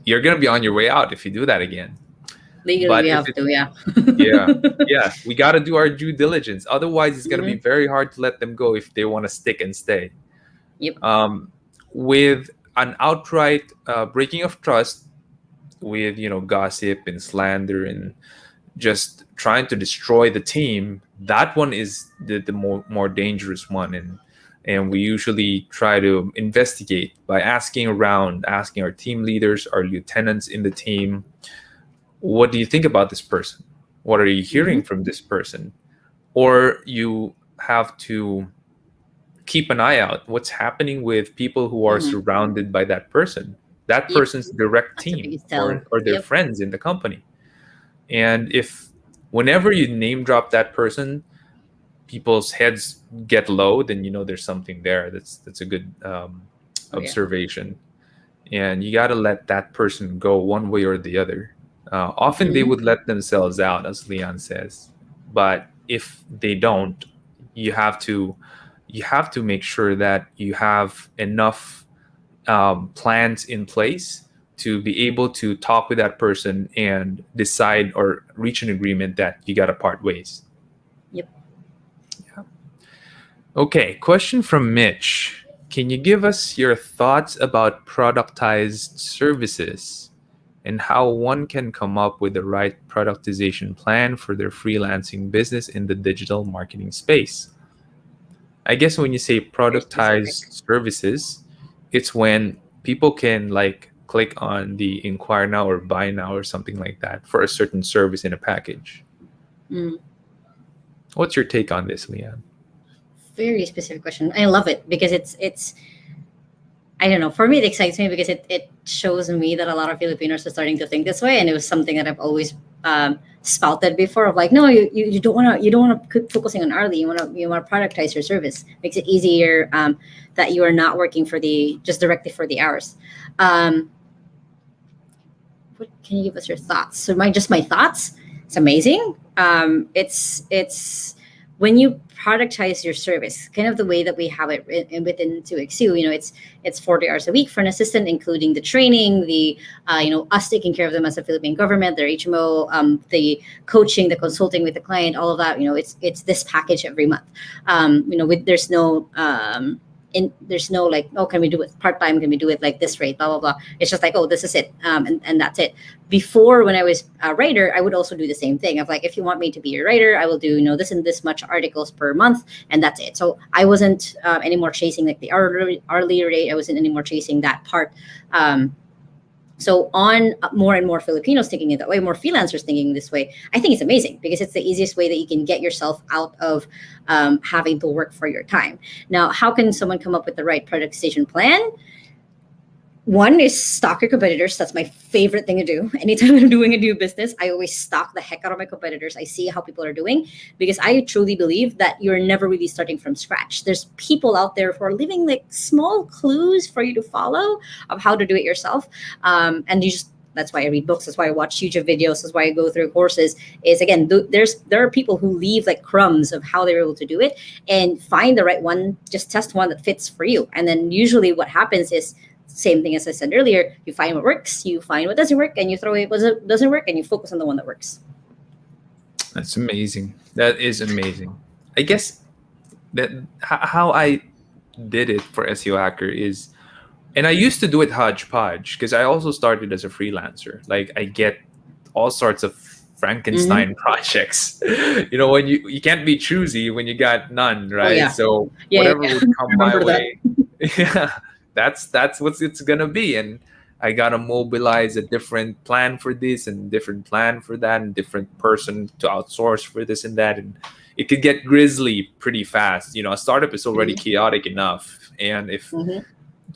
you're gonna be on your way out if you do that again. Legally, But we if have it, to. Yeah. yeah, yeah, we got to do our due diligence. Otherwise, it's going to be Mhm. very hard to let them go if they want to stick and stay. Yep. Um, with an outright breaking of trust, with gossip and slander and just trying to destroy the team, that one is the more dangerous one. And we usually try to investigate by asking around, asking our team leaders, our lieutenants in the team, what do you think about this person? What are you Mm-hmm. hearing from this person? Or you have to keep an eye out what's happening with people who are Mm-hmm. surrounded by that person, that Yep. person's direct That's the team, biggest tell. or their Yep. friends in the company. And if whenever you name drop that person, people's heads get low, then there's something there. That's a good Oh yeah. observation. And you got to let that person go one way or the other. Often they Mm-hmm. would let themselves out, as Leon says, but if they don't, you have to make sure that you have enough plans in place to be able to talk with that person and decide or reach an agreement that you got to part ways. Yep. Okay, question from Mitch. Can you give us your thoughts about productized services and how one can come up with the right productization plan for their freelancing business in the digital marketing space? I guess when you say Very specific. productized services, it's when people can like click on the inquire now or buy now or something like that for a certain service in a package. Mm. What's your take on this, Leon? Very specific question. I love it because it's I don't know. For me, it excites me because it shows me that a lot of Filipinos are starting to think this way, and it was something that I've always spouted before. Of like, no, you don't want to keep focusing on hourly. You want to productize your service. Makes it easier that you are not working for the just directly for the hours. Um, what can you give us your thoughts? So my thoughts. It's amazing. It's when you productize your service, kind of the way that we have it within 2XU. It's 40 hours a week for an assistant, including the training, the us taking care of them as a Philippine government, their HMO, the coaching, the consulting with the client, all of that. It's this package every month. There's no there's no like, oh, can we do it part time, can we do it like this rate, blah blah blah. It's just like, oh, this is it, and that's it. Before, when I was a writer, I would also do the same thing of like, if you want me to be your writer, I will do this and this much articles per month, and that's it. So I wasn't anymore chasing like the hourly rate. I wasn't anymore chasing that part. So on more and more Filipinos thinking it that way, more freelancers thinking this way, I think it's amazing because it's the easiest way that you can get yourself out of having to work for your time. Now, how can someone come up with the right productization plan? One is stalk your competitors. That's my favorite thing to do. Anytime I'm doing a new business, I always stalk the heck out of my competitors. I see how people are doing because I truly believe that you're never really starting from scratch. There's people out there who are leaving like small clues for you to follow of how to do it yourself. And you just that's why I read books. That's why I watch YouTube videos. That's why I go through courses. Is again, there are people who leave like crumbs of how they're able to do it and find the right one. Just test one that fits for you, and then usually what happens is same thing as I said earlier. You find what works, you find what doesn't work, and you throw away what doesn't work, and you focus on the one that works. That's amazing. That is amazing. I guess that how I did it for SEO Hacker is, and I used to do it hodgepodge because I also started as a freelancer. Like I get all sorts of Mm-hmm. Frankenstein projects. When you can't be choosy when you got none, Oh right? yeah, So yeah, whatever yeah. would I come my remember that. way, yeah, that's what it's gonna be. And I gotta mobilize a different plan for this and different plan for that and different person to outsource for this and that. And it could get grisly pretty fast. A startup is already Mm-hmm. chaotic enough. And if Mm-hmm.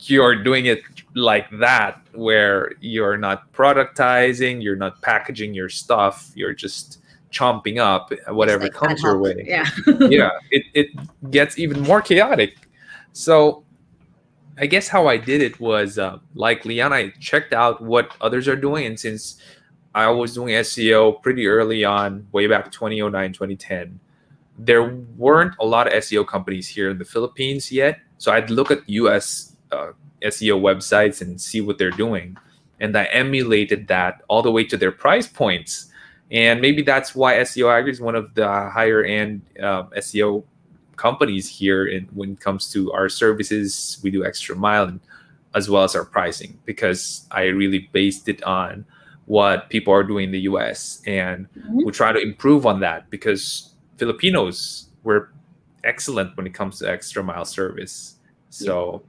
you're doing it like that, where you're not productizing, you're not packaging your stuff, you're just chomping up Just whatever like ad comes your hoc. way, Yeah. yeah, it gets even more chaotic. So I guess how I did it was like Leon, I checked out what others are doing. And since I was doing SEO pretty early on, way back 2009, 2010, there weren't a lot of SEO companies here in the Philippines yet. So I'd look at US SEO websites and see what they're doing. And I emulated that all the way to their price points. And maybe that's why SEO Agri is one of the higher end SEO companies here. And when it comes to our services, we do extra mile and as well as our pricing, because I really based it on what people are doing in the US, and we Mhm. try to improve on that because Filipinos were excellent when it comes to extra mile service. Yep. So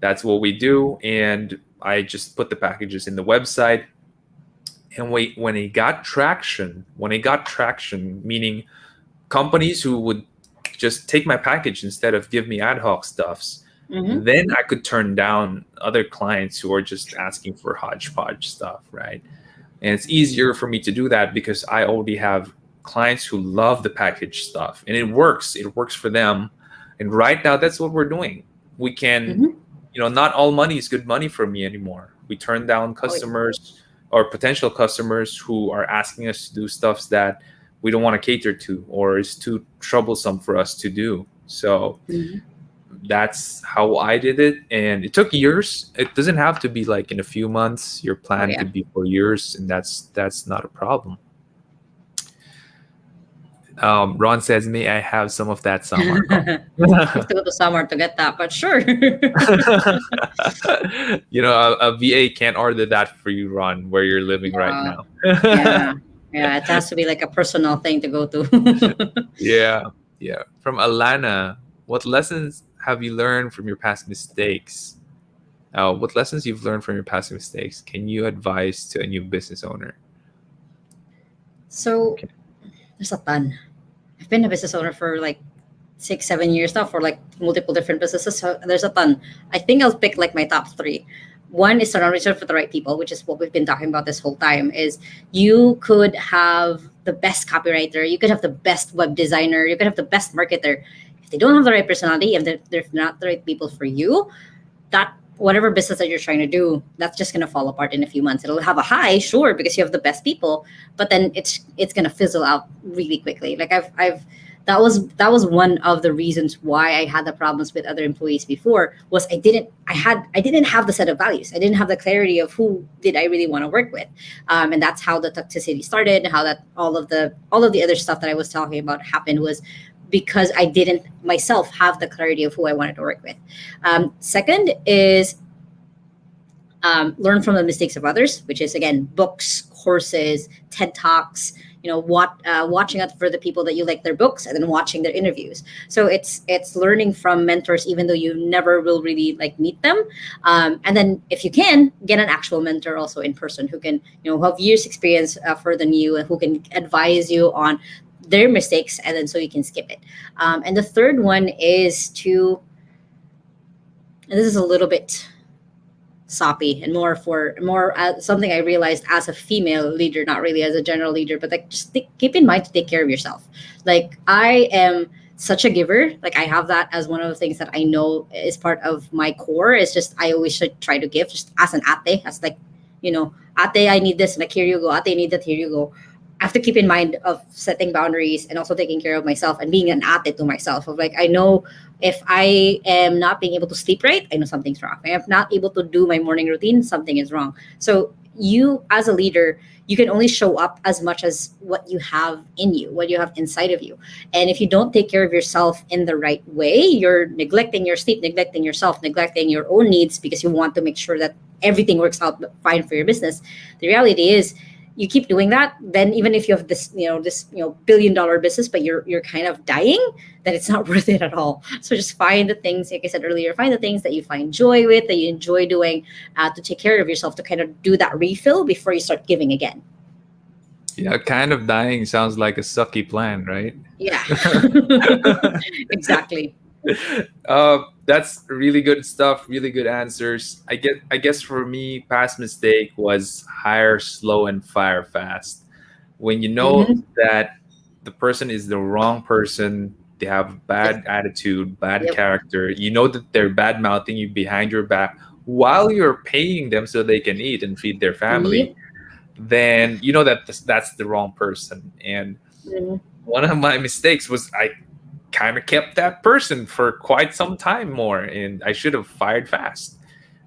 that's what we do, and I just put the packages in the website. And wait, when it got traction, meaning companies who would just take my package instead of give me ad hoc stuffs, Mhm. then I could turn down other clients who are just asking for hodgepodge stuff, right? And it's easier for me to do that because I already have clients who love the package stuff and it works for them. And right now that's what we're doing. We can, Mhm. not all money is good money for me anymore. We turn down Oh yeah. customers or potential customers who are asking us to do stuffs that we don't want to cater to or is too troublesome for us to do. So Mhm. that's how I did it, and it took years. It doesn't have to be like in a few months. Your Oh plan yeah. could be for years, and that's not a problem. Ron says, "May I have some of that Samar coffee?" You have to go to somewhere to get that, but sure. A VA can't order that for you, Ron, where you're living right Yeah. now. Yeah. Yeah. It has to be like a personal thing to go to. Yeah, yeah. From Alana, what lessons have you learned from your past mistakes? What lessons you've learned from your past mistakes can you advise to a new business owner? So Okay. there's a ton. I've been a business owner for like 6, 7 years now for like multiple different businesses. So there's a ton. I think I'll pick like my top three. One is surround yourself with the right people, which is what we've been talking about this whole time. Is you could have the best copywriter, you could have the best web designer, you could have the best marketer. If they don't have the right personality, if they're not the right people for you, that whatever business that you're trying to do, that's just gonna fall apart in a few months. It'll have a high, sure, because you have the best people, but then it's gonna fizzle out really quickly. Like I've that was one of the reasons why I had the problems with other employees before was I didn't have the set of values. I didn't have the clarity of who did I really want to work with, and that's how the toxicity started. How that all of the other stuff that I was talking about happened was because I didn't myself have the clarity of who I wanted to work with. Second is learn from the mistakes of others, which is again books, courses, TED talks. Watching out for the people that you like their books, and then watching their interviews. So it's learning from mentors, even though you never will really like meet them. And then if you can get an actual mentor also in person who can have years experience further than you and who can advise you on their mistakes, and then so you can skip it. And the third one is to, and this is a little bit soppy and more something I realized as a female leader, not really as a general leader, but like just keep in mind to take care of yourself. Like I am such a giver. Like I have that as one of the things that I know is part of my core. Is just I always should try to give, just as an ate, as like ate, I need this, like here you go. Ate, I need that, here you go. I have to keep in mind of setting boundaries and also taking care of myself and being an ate to myself. Of like I know if I am not being able to sleep right, I know something's wrong. If I'm not able to do my morning routine, something is wrong. So you as a leader, you can only show up as much as what you have in you, what you have inside of you. And if you don't take care of yourself in the right way, you're neglecting your sleep, neglecting yourself, neglecting your own needs because you want to make sure that everything works out fine for your business. The reality is you keep doing that, then even if you have this billion-dollar business, but you're kind of dying, then it's not worth it at all. So just find the things, like I said earlier, find the things that you find joy with, that you enjoy doing, to take care of yourself, to kind of do that refill before you start giving again. Yeah, kind of dying sounds like a sucky plan, right? Yeah. Exactly. That's really good stuff. Really good answers. I guess for me, past mistake was hire slow and fire fast. When you know Hmm. that the person is the wrong person, they have Yep. bad attitude, bad Yep. character. You know that they're bad mouthing you behind your back while you're paying them so they can eat and feed their family. Yep. Then you know that that's the wrong person. And Hmm. one of my mistakes was I kind of kept that person for quite some time more, and I should have fired fast,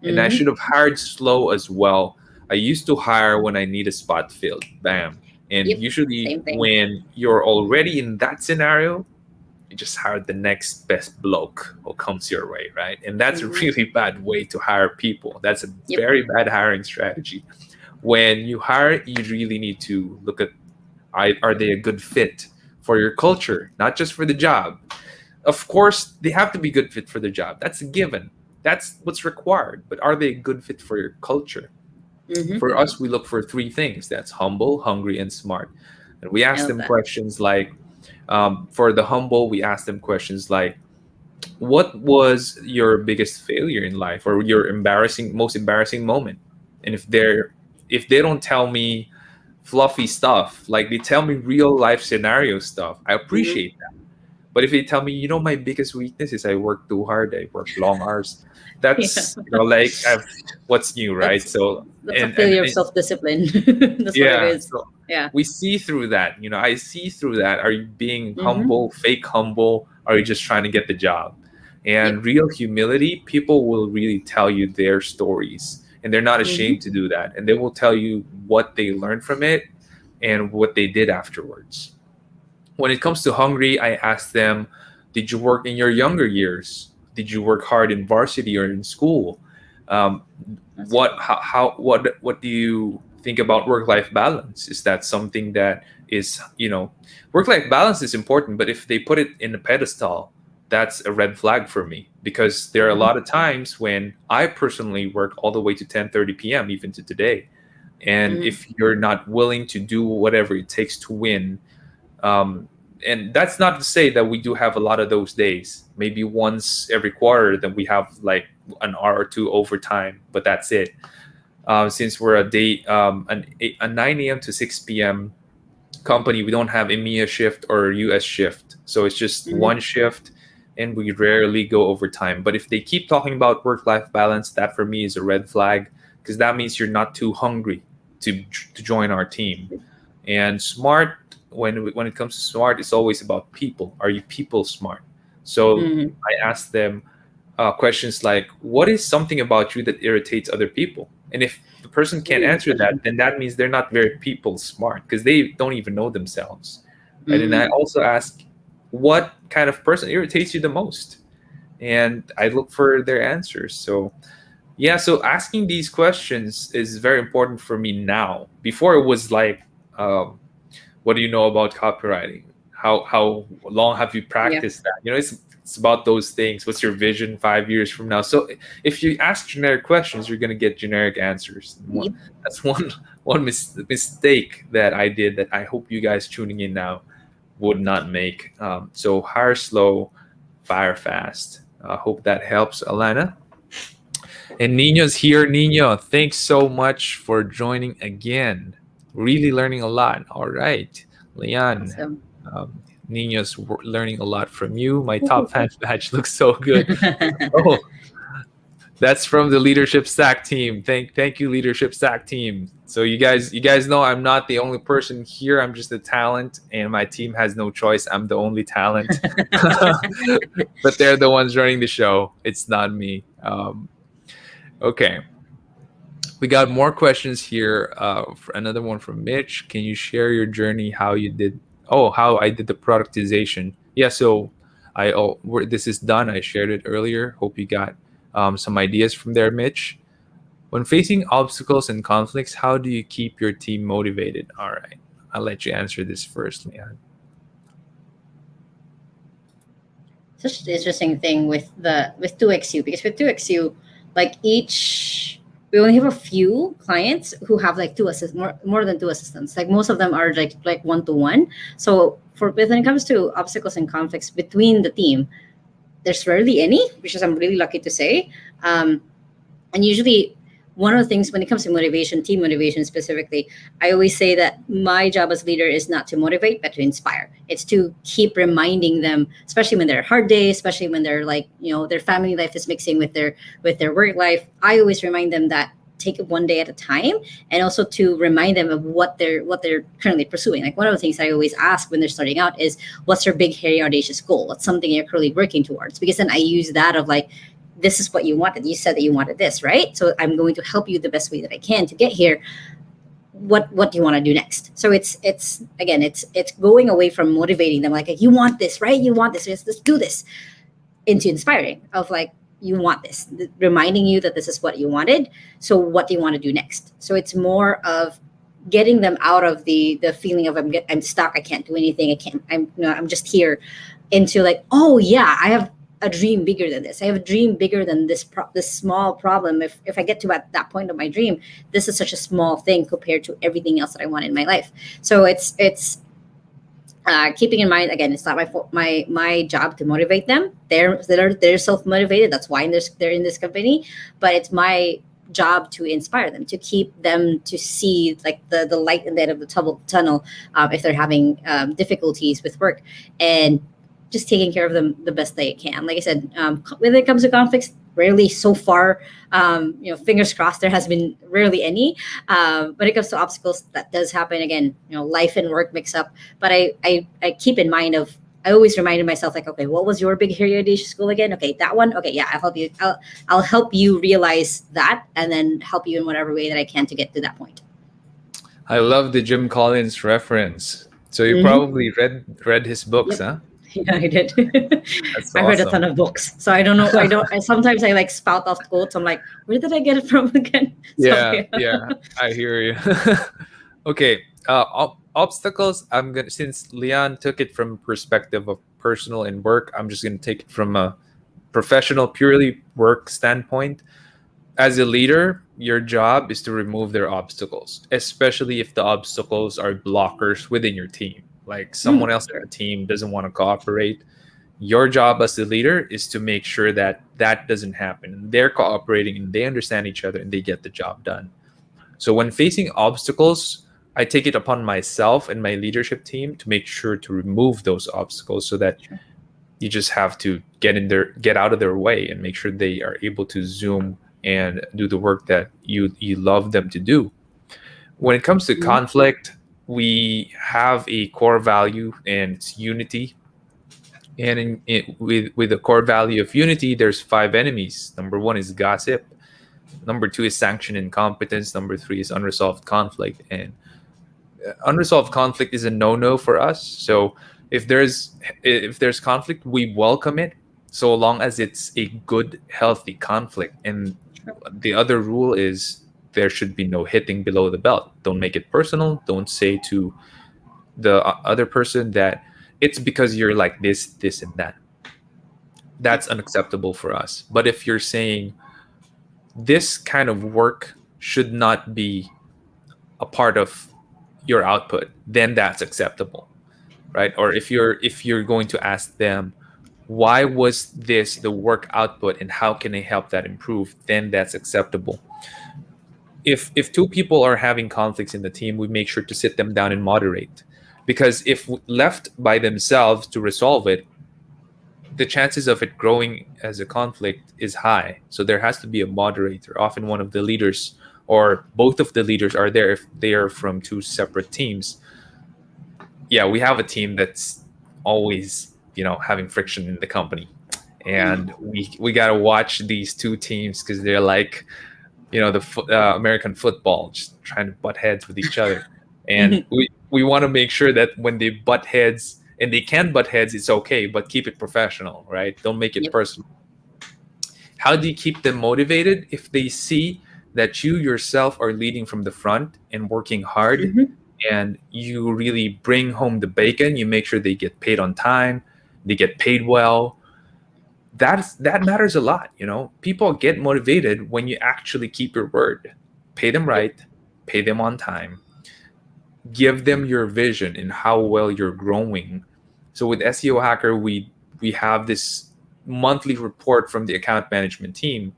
and I Hmm. should have hired slow as well. I used to hire when I need a spot filled, bam. And Yep. usually Same thing. when you're already in that scenario, you just hire the next best bloke who comes your way, right? And that's a Hmm. really bad way to hire people. That's a Yep. very bad hiring strategy. When you hire, you really need to look at, are they a good fit for your culture, not just for the job. Of course, they have to be good fit for the job. That's a given. That's what's required. But are they a good fit for your culture? Mm-hmm. For us, we look for three things. That's humble, hungry, and smart. And we I ask love them that. questions like, for the humble, we ask them questions like, what was your biggest failure in life, or your most embarrassing moment? And if they don't tell me fluffy stuff, like they tell me real life scenario stuff, I Mm-hmm. appreciate that. But if they tell me, my biggest weakness is I work too hard, I work long hours, Yeah. that's, like, what's new, right? That's So, that's a and failure of self discipline. That's what it yeah, is. so Yeah. we see through that. I see through that. Are you being Mm-hmm. humble, fake humble? Are you just trying to get the job? Yep. And real humility, people will really tell you their stories, and they're not Mm-hmm. ashamed to do that. And they will tell you what they learned from it and what they did afterwards. When it comes to hungry, I ask them, did you work in your younger years? Did you work hard in varsity or in school? Um, That's what how what do you think about work life balance? Is that something that is, work life balance is important, but if they put it in a pedestal, that's a red flag for me, because there are a mm-hmm. lot of times when I personally work all the way to 10:30 p.m. even to today. And Mm-hmm. if you're not willing to do whatever it takes to win, um, and that's not to say that we do have a lot of those days. Maybe once every quarter that we have like an hour or two overtime, but that's it. Since we're a 9 a.m. to 6 p.m. company, we don't have EMEA shift or US shift. So it's just Mm-hmm. one shift, and we rarely go overtime. But if they keep talking about work life balance, that for me is a red flag, because that means you're not too hungry to join our team. And smart, when it comes to smart, it's always about people. Are you people smart? So Mm-hmm. I ask them questions like, what is something about you that irritates other people? And if the person can't Ooh, good answer that, question. then that means they're not very people smart, because they don't even know themselves. Right? And I Mm-hmm. also ask, what kind of person irritates you the most? And I look for their answers. So yeah, so asking these questions is very important for me now. Before it was like, um, what do you know about copywriting? How long have you Yeah. practiced that? It's about those things. What's your vision 5 years from now? So if you ask generic questions, you're gonna get generic answers. Yep. That's one mistake that I did, that I hope you guys tuning in now would not make. So hire slow, fire fast. I hope that helps, Alana. And Nino's here. Nino, thanks so much for joining again. Really learning a lot. All right. Leon, Awesome. um, Nino's learning a lot from you. My top fan badge looks so good. Oh, that's from the Leadership Stack team. Thank you, Leadership Stack team. So you guys know I'm not the only person here. I'm just a talent, and my team has no choice. I'm the only talent. But they're the ones running the show. It's not me. Okay. We got more questions here. For another one from Mitch. Can you share your journey? How you did? Oh, how I did the productization. Yeah. So this is done. I shared it earlier. Hope you got some ideas from there, Mitch. When facing obstacles and conflicts, how do you keep your team motivated? All right, I'll let you answer this first, Leon. Such an interesting thing with the with 2XU, because with 2XU, like each we only have a few clients who have like more than two assistants. Like most of them are like one to one. So for when it comes to obstacles and conflicts between the team, there's rarely any, which is I'm really lucky to say. And usually one of the things when it comes to motivation, team motivation specifically, I always say that my job as leader is not to motivate but to inspire. It's to keep reminding them, especially when they're hard days, especially when they're like, their family life is mixing with their work life. I always remind them that take it one day at a time, and also to remind them of what they're currently pursuing. Like one of the things I always ask when they're starting out is, what's your big hairy audacious goal? What's something you're currently working towards? Because then I use that of like, this is what you wanted. You said that you wanted this, right? So I'm going to help you the best way that I can to get here. What do you want to do next? So it's again, it's going away from motivating them, like you want this, right? You want this, let's do this, into inspiring of like, you want this, reminding you that this is what you wanted. So what do you want to do next? So it's more of getting them out of the feeling of I'm stuck, I can't do anything, I can't, I'm just here, into like, oh yeah, I have a dream bigger than this. I have a dream bigger than this small problem. If I get to that point of my dream, this is such a small thing compared to everything else that I want in my life. So it's keeping in mind, again, it's not my job to motivate them. They're self motivated. That's why they're in this company. But it's my job to inspire them, to keep them to see like the light in the end of the tunnel, if they're having difficulties with work, and just taking care of them the best they can. Like I said, when it comes to conflicts, rarely so far, fingers crossed, there has been rarely any. When it comes to obstacles, that does happen. Again, life and work mix up. But I keep in mind of, I always reminded myself, like, okay, what was your big heritage school again? Okay, that one. Okay, yeah, I'll help you. I'll help you realize that, and then help you in whatever way that I can to get to that point. I love the Jim Collins reference. So you Mm-hmm. probably read his books, Yep. huh? Yeah, I did. That's I've read a ton awesome. of books, so I don't know. I don't. Sometimes I like spout off quotes. I'm like, where did I get it from again? So Yeah, yeah. yeah, I hear you. Okay, obstacles. I'm gonna, since Leon took it from perspective of personal and work, I'm just gonna take it from a professional, purely work standpoint. As a leader, your job is to remove their obstacles, especially if the obstacles are blockers within your team. Like someone else in Sure. the team doesn't want to cooperate. Your job as the leader is to make sure that that doesn't happen. And they're cooperating and they understand each other and they get the job done. So when facing obstacles, I take it upon myself and my leadership team to make sure to remove those obstacles so that Sure. you just have to get out of their way and make sure they are able to zoom and do the work that you love them to do. When it comes to Mhm. conflict, we have a core value and it's unity. And with the core value of unity, there's five enemies. Number one is gossip. Number two is sanction incompetence. Number three is unresolved conflict. And unresolved conflict is a no-no for us. So if there's conflict, we welcome it, so long as it's a good, healthy conflict. And Sure. the other rule is there should be no hitting below the belt. Don't make it personal. Don't say to the other person that it's because you're like this, and that. Yep. That's unacceptable for us. But if you're saying this kind of work should not be a part of your output, then that's acceptable, right? Or if you're going to ask them, why was this the work output and how can I help that improve, then that's acceptable. If two people are having conflicts in the team, we make sure to sit them down and moderate, because if left by themselves to resolve it, the chances of it growing as a conflict is high. So there has to be a moderator. Often one of the leaders or both of the leaders are there if they are from two separate teams. Yeah, we have a team that's always, having friction in the company. Mm. And we got to watch these two teams because they're like, the American football, just trying to butt heads with each other. And Mhm. we want to make sure that when they butt heads, and they can butt heads, it's okay, but keep it professional, right? Don't make it Yep. personal. How do you keep them motivated? If they see that you yourself are leading from the front and working hard, Hmm. and you really bring home the bacon, you make sure they get paid on time, they get paid well. That matters a lot. People get motivated when you actually keep your word. Pay them Yep. right, pay them on time, give them your vision and how well you're growing. So with SEO Hacker, we have this monthly report from the account management team.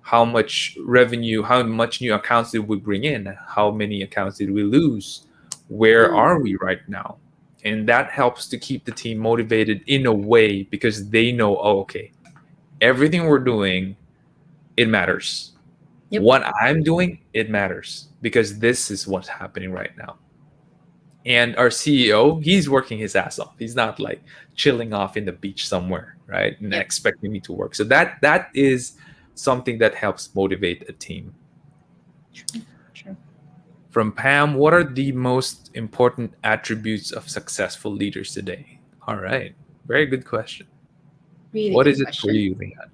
How much revenue, how much new accounts did we bring in? How many accounts did we lose? Where Mm. are we right now? And that helps to keep the team motivated in a way, because they know, oh, okay, everything we're doing, it matters. Yep. What I'm doing, it matters because this is what's happening right now. And our CEO, he's working his ass off. He's not like chilling off in the beach somewhere, right? And Yep. expecting me to work. So that is something that helps motivate a team. Sure. Sure. From Pam, what are the most important attributes of successful leaders today? All right. Very good question. Really What good is it for question. you, Leon?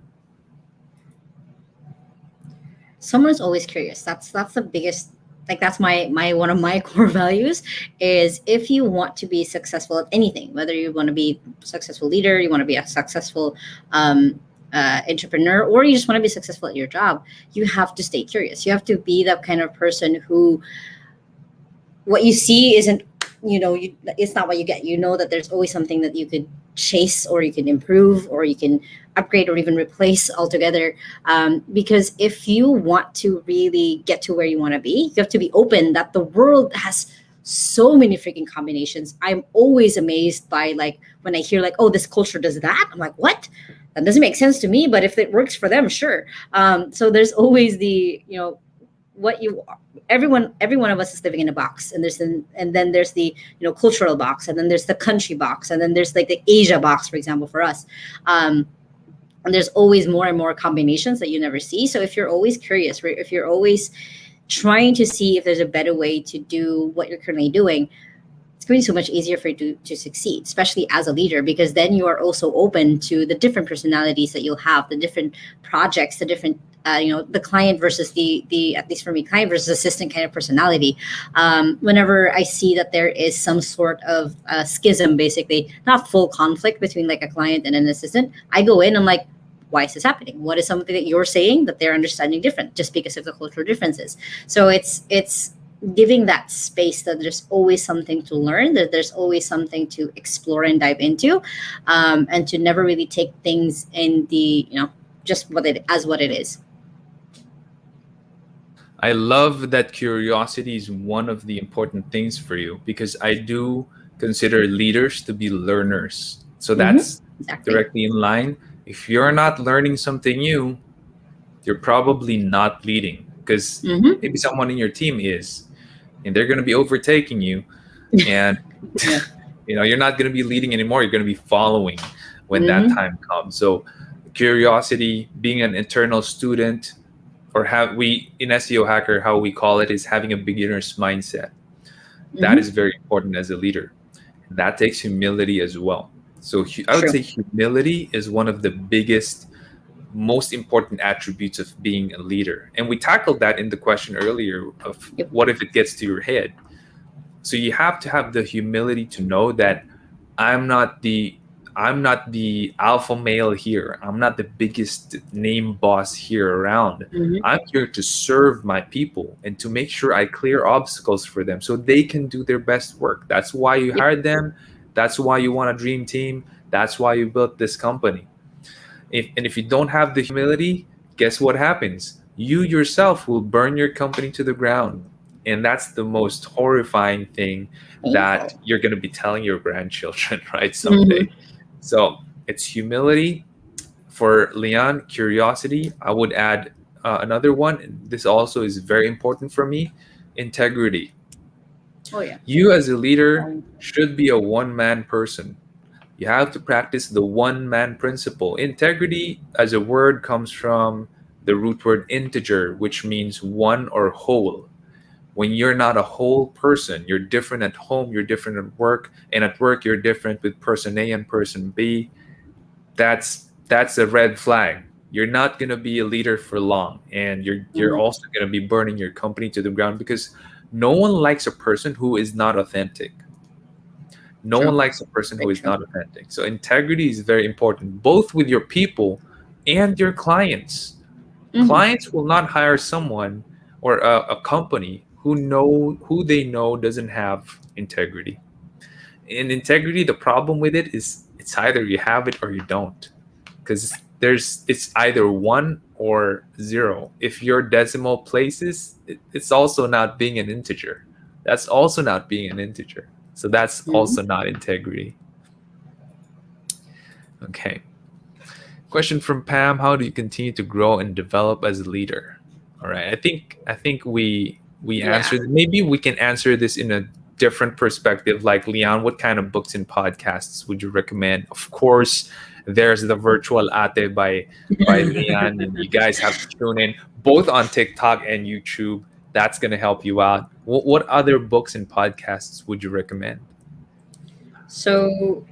Someone's always curious. That's the biggest, like that's my one of my core values is if you want to be successful at anything, whether you want to be a successful leader, you want to be a successful entrepreneur, or you just want to be successful at your job, you have to stay curious. You have to be that kind of person who what you see isn't, it's not what you get. You know that there's always something that you could chase, or you can improve, or you can upgrade, or even replace altogether. Because if you want to really get to where you want to be, you have to be open that the world has so many freaking combinations. I'm always amazed by, like, when I hear like, oh, this culture does that, I'm like, what? That doesn't make sense to me, but if it works for them, sure. So there's always the, what you, every one of us is living in a box, and and then there's the, cultural box, and then there's the country box, and then there's like the Asia box, for example, for us. And there's always more and more combinations that you never see. So if you're always curious, right, if you're always trying to see if there's a better way to do what you're currently doing, it's going to be so much easier for you to succeed, especially as a leader, because then you are also open to the different personalities that you'll have, the different projects, the different, the client versus the, at least for me, client versus assistant kind of personality. Whenever I see that there is some sort of schism, basically, not full conflict between like a client and an assistant, I go in, I'm like, why is this happening? What is something that you're saying that they're understanding different just because of the cultural differences? So it's giving that space that there's always something to learn, that there's always something to explore and dive into, and to never really take things in the, just what it is. I love that curiosity is one of the important things for you, because I do consider leaders to be learners. So Mm-hmm. that's Exactly. directly in line. If you're not learning something new, you're probably not leading, because Mm-hmm. maybe someone in your team is, and they're going to be overtaking you, and Yeah. you're not going to be leading anymore. You're going to be following when that Mm-hmm. time comes. So curiosity, being an internal student, or have we in SEO hacker, how we call it is having a beginner's mindset. That is Mm-hmm. very important as a leader. And that takes humility as well. So I would True. say humility is one of the biggest, most important attributes of being a leader. And we tackled that in the question earlier of Yep. what if it gets to your head. So you have to have the humility to know that I'm not the I'm not the alpha male here. I'm not the biggest name boss here around. Mm-hmm. I'm here to serve my people and to make sure I clear obstacles for them so they can do their best work. That's why you Yep. hired them. That's why you want a dream team. That's why you built this company. If you don't have the humility, guess what happens? You yourself will burn your company to the ground. And that's the most horrifying thing that Painful. you're going to be telling your grandchildren, right? Someday. Mm-hmm. So it's humility. For Leon, curiosity. I would add another one. And this also is very important for me: integrity. Oh yeah. You, as a leader, should be a one man person. You have to practice the one man principle. Integrity, as a word, comes from the root word integer, which means one or whole. When you're not a whole person, you're different at home, you're different at work, and at work you're different with person A and person B. That's a red flag. You're not going to be a leader for long, and you're Mm-hmm. also going to be burning your company to the ground, because no one likes a person who is not authentic. No one True. likes a person who Very is true. not authentic. So integrity is very important, both with your people and your clients. Mm-hmm. Clients will not hire someone or a company who they know doesn't have integrity. In integrity, the problem with it is it's either you have it or you don't, because it's either one or zero. If your decimal places, it's also not being an integer. That's also not being an integer. So that's Mm-hmm. also not integrity. Okay. Question from Pam: how do you continue to grow and develop as a leader? All right. I think we Yeah. answered. Maybe we can answer this in a different perspective. Like, Leon, what kind of books and podcasts would you recommend? Of course, there's the Virtual Ate by Leon, and you guys have to tune in both on TikTok and YouTube. That's gonna help you out. What other books and podcasts would you recommend? So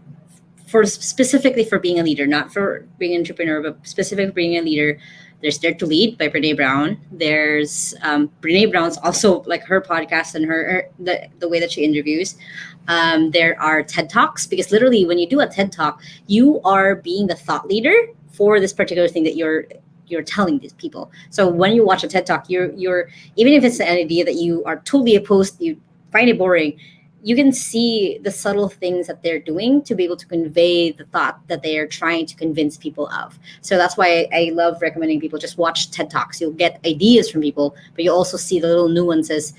for specifically for being a leader, not for being an entrepreneur, but specifically for being a leader. There's Dare to Lead by Brene Brown. There's Brene Brown's also like her podcast and the way that she interviews. There are TED Talks, because literally when you do a TED Talk, you are being the thought leader for this particular thing that you're telling these people. So when you watch a TED Talk, you're even if it's an idea that you are totally opposed, you find it boring, you can see the subtle things that they're doing to be able to convey the thought that they are trying to convince people of. So that's why I love recommending people just watch TED Talks. You'll get ideas from people, but you'll also see the little nuances,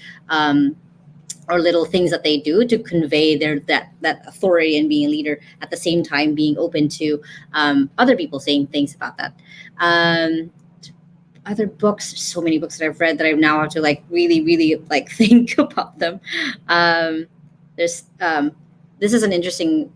or little things that they do to convey that authority and being a leader, at the same time being open to other people saying things about that. Um, Other books, so many books that I've read that I now have to like really, really like think about them. Um, there's This is an interesting,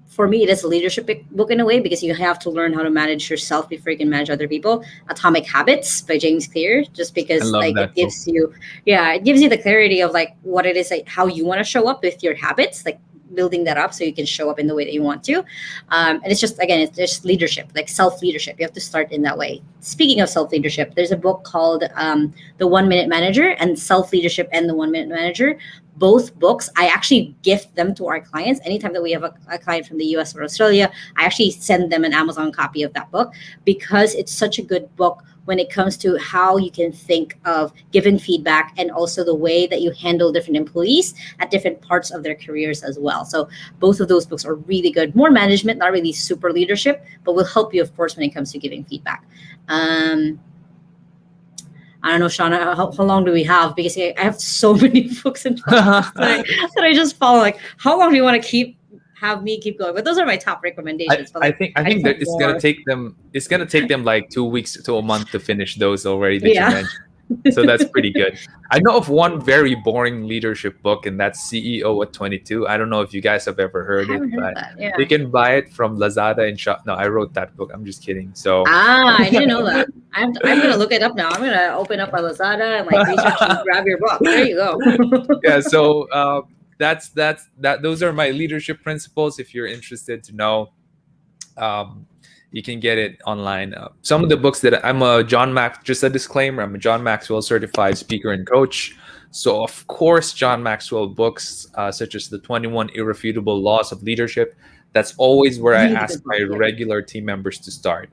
for me, it is a leadership book in a way, because you have to learn how to manage yourself before you can manage other people. Atomic Habits by James Clear, just I because love like it that book. gives you, yeah, it gives you the clarity of like what it is, like how you want to show up with your habits, like building that up so you can show up in the way that you want to. And it's just, again, it's just leadership, like self leadership. You have to start in that way. Speaking of self leadership, there's a book called The 1 Minute Manager and Self Leadership and The 1 Minute Manager. Both books, I actually gift them to our clients. Anytime that we have a client from the US or Australia, I actually send them an Amazon copy of that book, because it's such a good book when it comes to how you can think of given feedback, and also the way that you handle different employees at different parts of their careers as well. So both of those books are really good. More management, not really super leadership, but will help you, of course, when it comes to giving feedback. Um, I don't know, Shauna, how long do we have? Because I have so many books and podcasts that I just follow. Like, how long do you want to have me keep going? But those are my top recommendations. But like, I I just think have that more. it's gonna take them like 2 weeks to a month to finish those already that you Yeah. mentioned. So that's pretty good. I know of one very boring leadership book, and that's CEO at 22. I don't know if you guys have ever I heard it, haven't heard but that. Yeah. you can buy it from Lazada and Shop. No, I wrote that book. I'm just kidding. So I didn't know that. I'm gonna look it up now. I'm gonna open up my Lazada and like research and grab your book. There you go. yeah, so that those are my leadership principles. If you're interested to know, um, you can get it online. Some of the books that I'm a John Max, just a disclaimer, I'm a John Maxwell certified speaker and coach. So of course, John Maxwell books, such as the 21 Irrefutable Laws of Leadership, that's always where I Really ask good book. my Yeah. regular team members to start.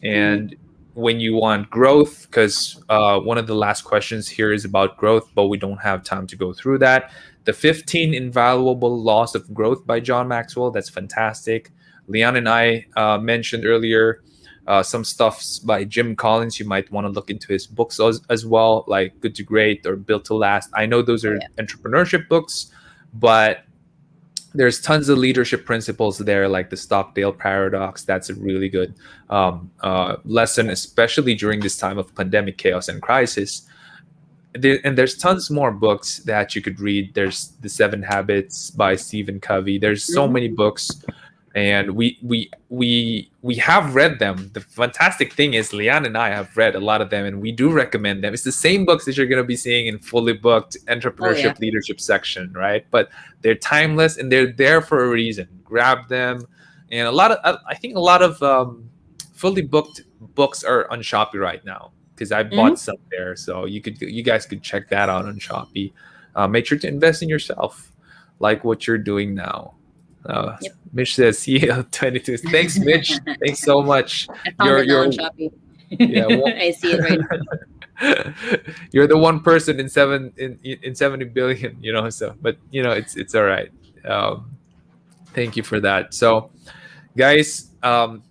And when you want growth, because one of the last questions here is about growth, but we don't have time to go through that. The 15 Invaluable Laws of Growth by John Maxwell, that's fantastic. Leon and I mentioned earlier some stuff by Jim Collins. You might want to look into his books as well, like Good to Great or Built to Last. I know those Oh are yeah. entrepreneurship books, but there's tons of leadership principles there, like the Stockdale paradox. That's a really good lesson, especially during this time of pandemic chaos and crisis. And there's tons more books that you could read. There's The Seven Habits by Stephen Covey. There's so many Mhm. books, and we have read them. The fantastic thing is Leanne and I have read a lot of them, and we do recommend them. It's the same books that you're going to be seeing in fully booked Oh yeah. entrepreneurship leadership section, right? But they're timeless and they're there for a reason. Grab them. And I think a lot of fully booked books are on Shopee right now, because I bought Mhm. some there. So you guys could check that out on Shopee. Make sure to invest in yourself, like what you're doing now. Yep. Mitch says CEO 22. Thanks, Mitch. Thanks so much. I found it now You're on Shopee. yeah. I see it right You're the one person in 70 billion. So but it's all right. Um, Thank you for that. So guys,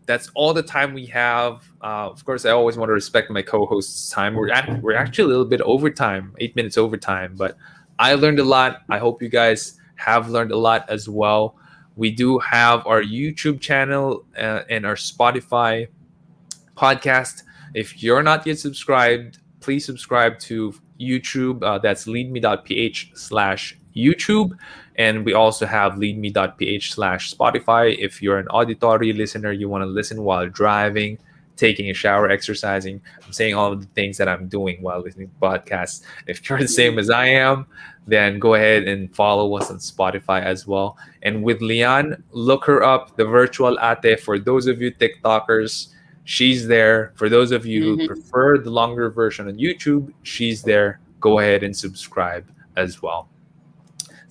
that's all the time we have. Of course, I always want to respect my co-host's time. We're actually a little bit overtime, 8 minutes overtime, but I learned a lot. I hope you guys have learned a lot as well. We do have our YouTube channel and our Spotify podcast. If you're not yet subscribed, please subscribe to YouTube. That's leadme.ph/YouTube. And we also have leadme.ph/Spotify. If you're an auditory listener, you want to listen while driving, taking a shower, exercising. I'm saying all of the things that I'm doing while listening to podcasts. If you're the same as I am, then go ahead and follow us on Spotify as well. And with Leon, look her up, the virtual ate. For those of you TikTokers, she's there. For those of you who Mhm. prefer the longer version on YouTube, she's there. Go ahead and subscribe as well.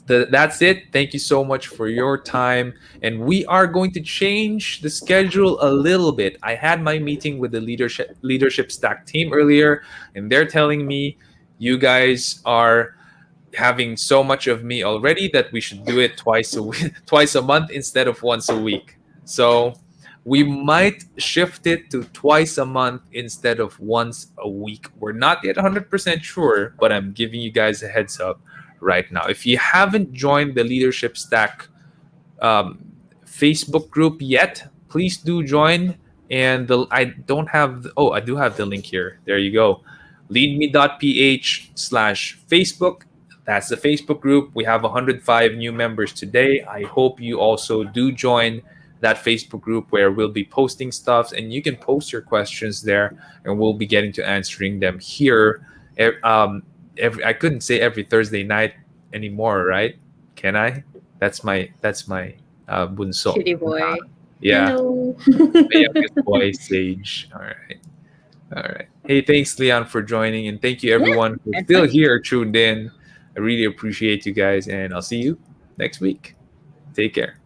That's it. Thank you so much for your time. And we are going to change the schedule a little bit. I had my meeting with the leadership stack team earlier, and they're telling me you guys are having so much of me already that we should do it twice a week, twice a month instead of once a week. So we might shift it to twice a month instead of once a week. We're not yet 100% sure, but I'm giving you guys a heads up right now. If you haven't joined the Leadership Stack um, Facebook group yet, please do join. And I don't have, I do have the link here. There you go. Leadme.ph/Facebook. That's the Facebook group. We have 105 new members today. I hope you also do join that Facebook group where we'll be posting stuff and you can post your questions there and we'll be getting to answering them here. I couldn't say every Thursday night anymore, right? Can I? That's my bunso. Cutie boy. Yeah, Hello. my youngest boy, Sage. All right. All right. Hey, thanks, Leon, for joining. And thank you, Yeah, everyone who's still anytime. here, tuned in. I really appreciate you guys. And I'll see you next week. Take care.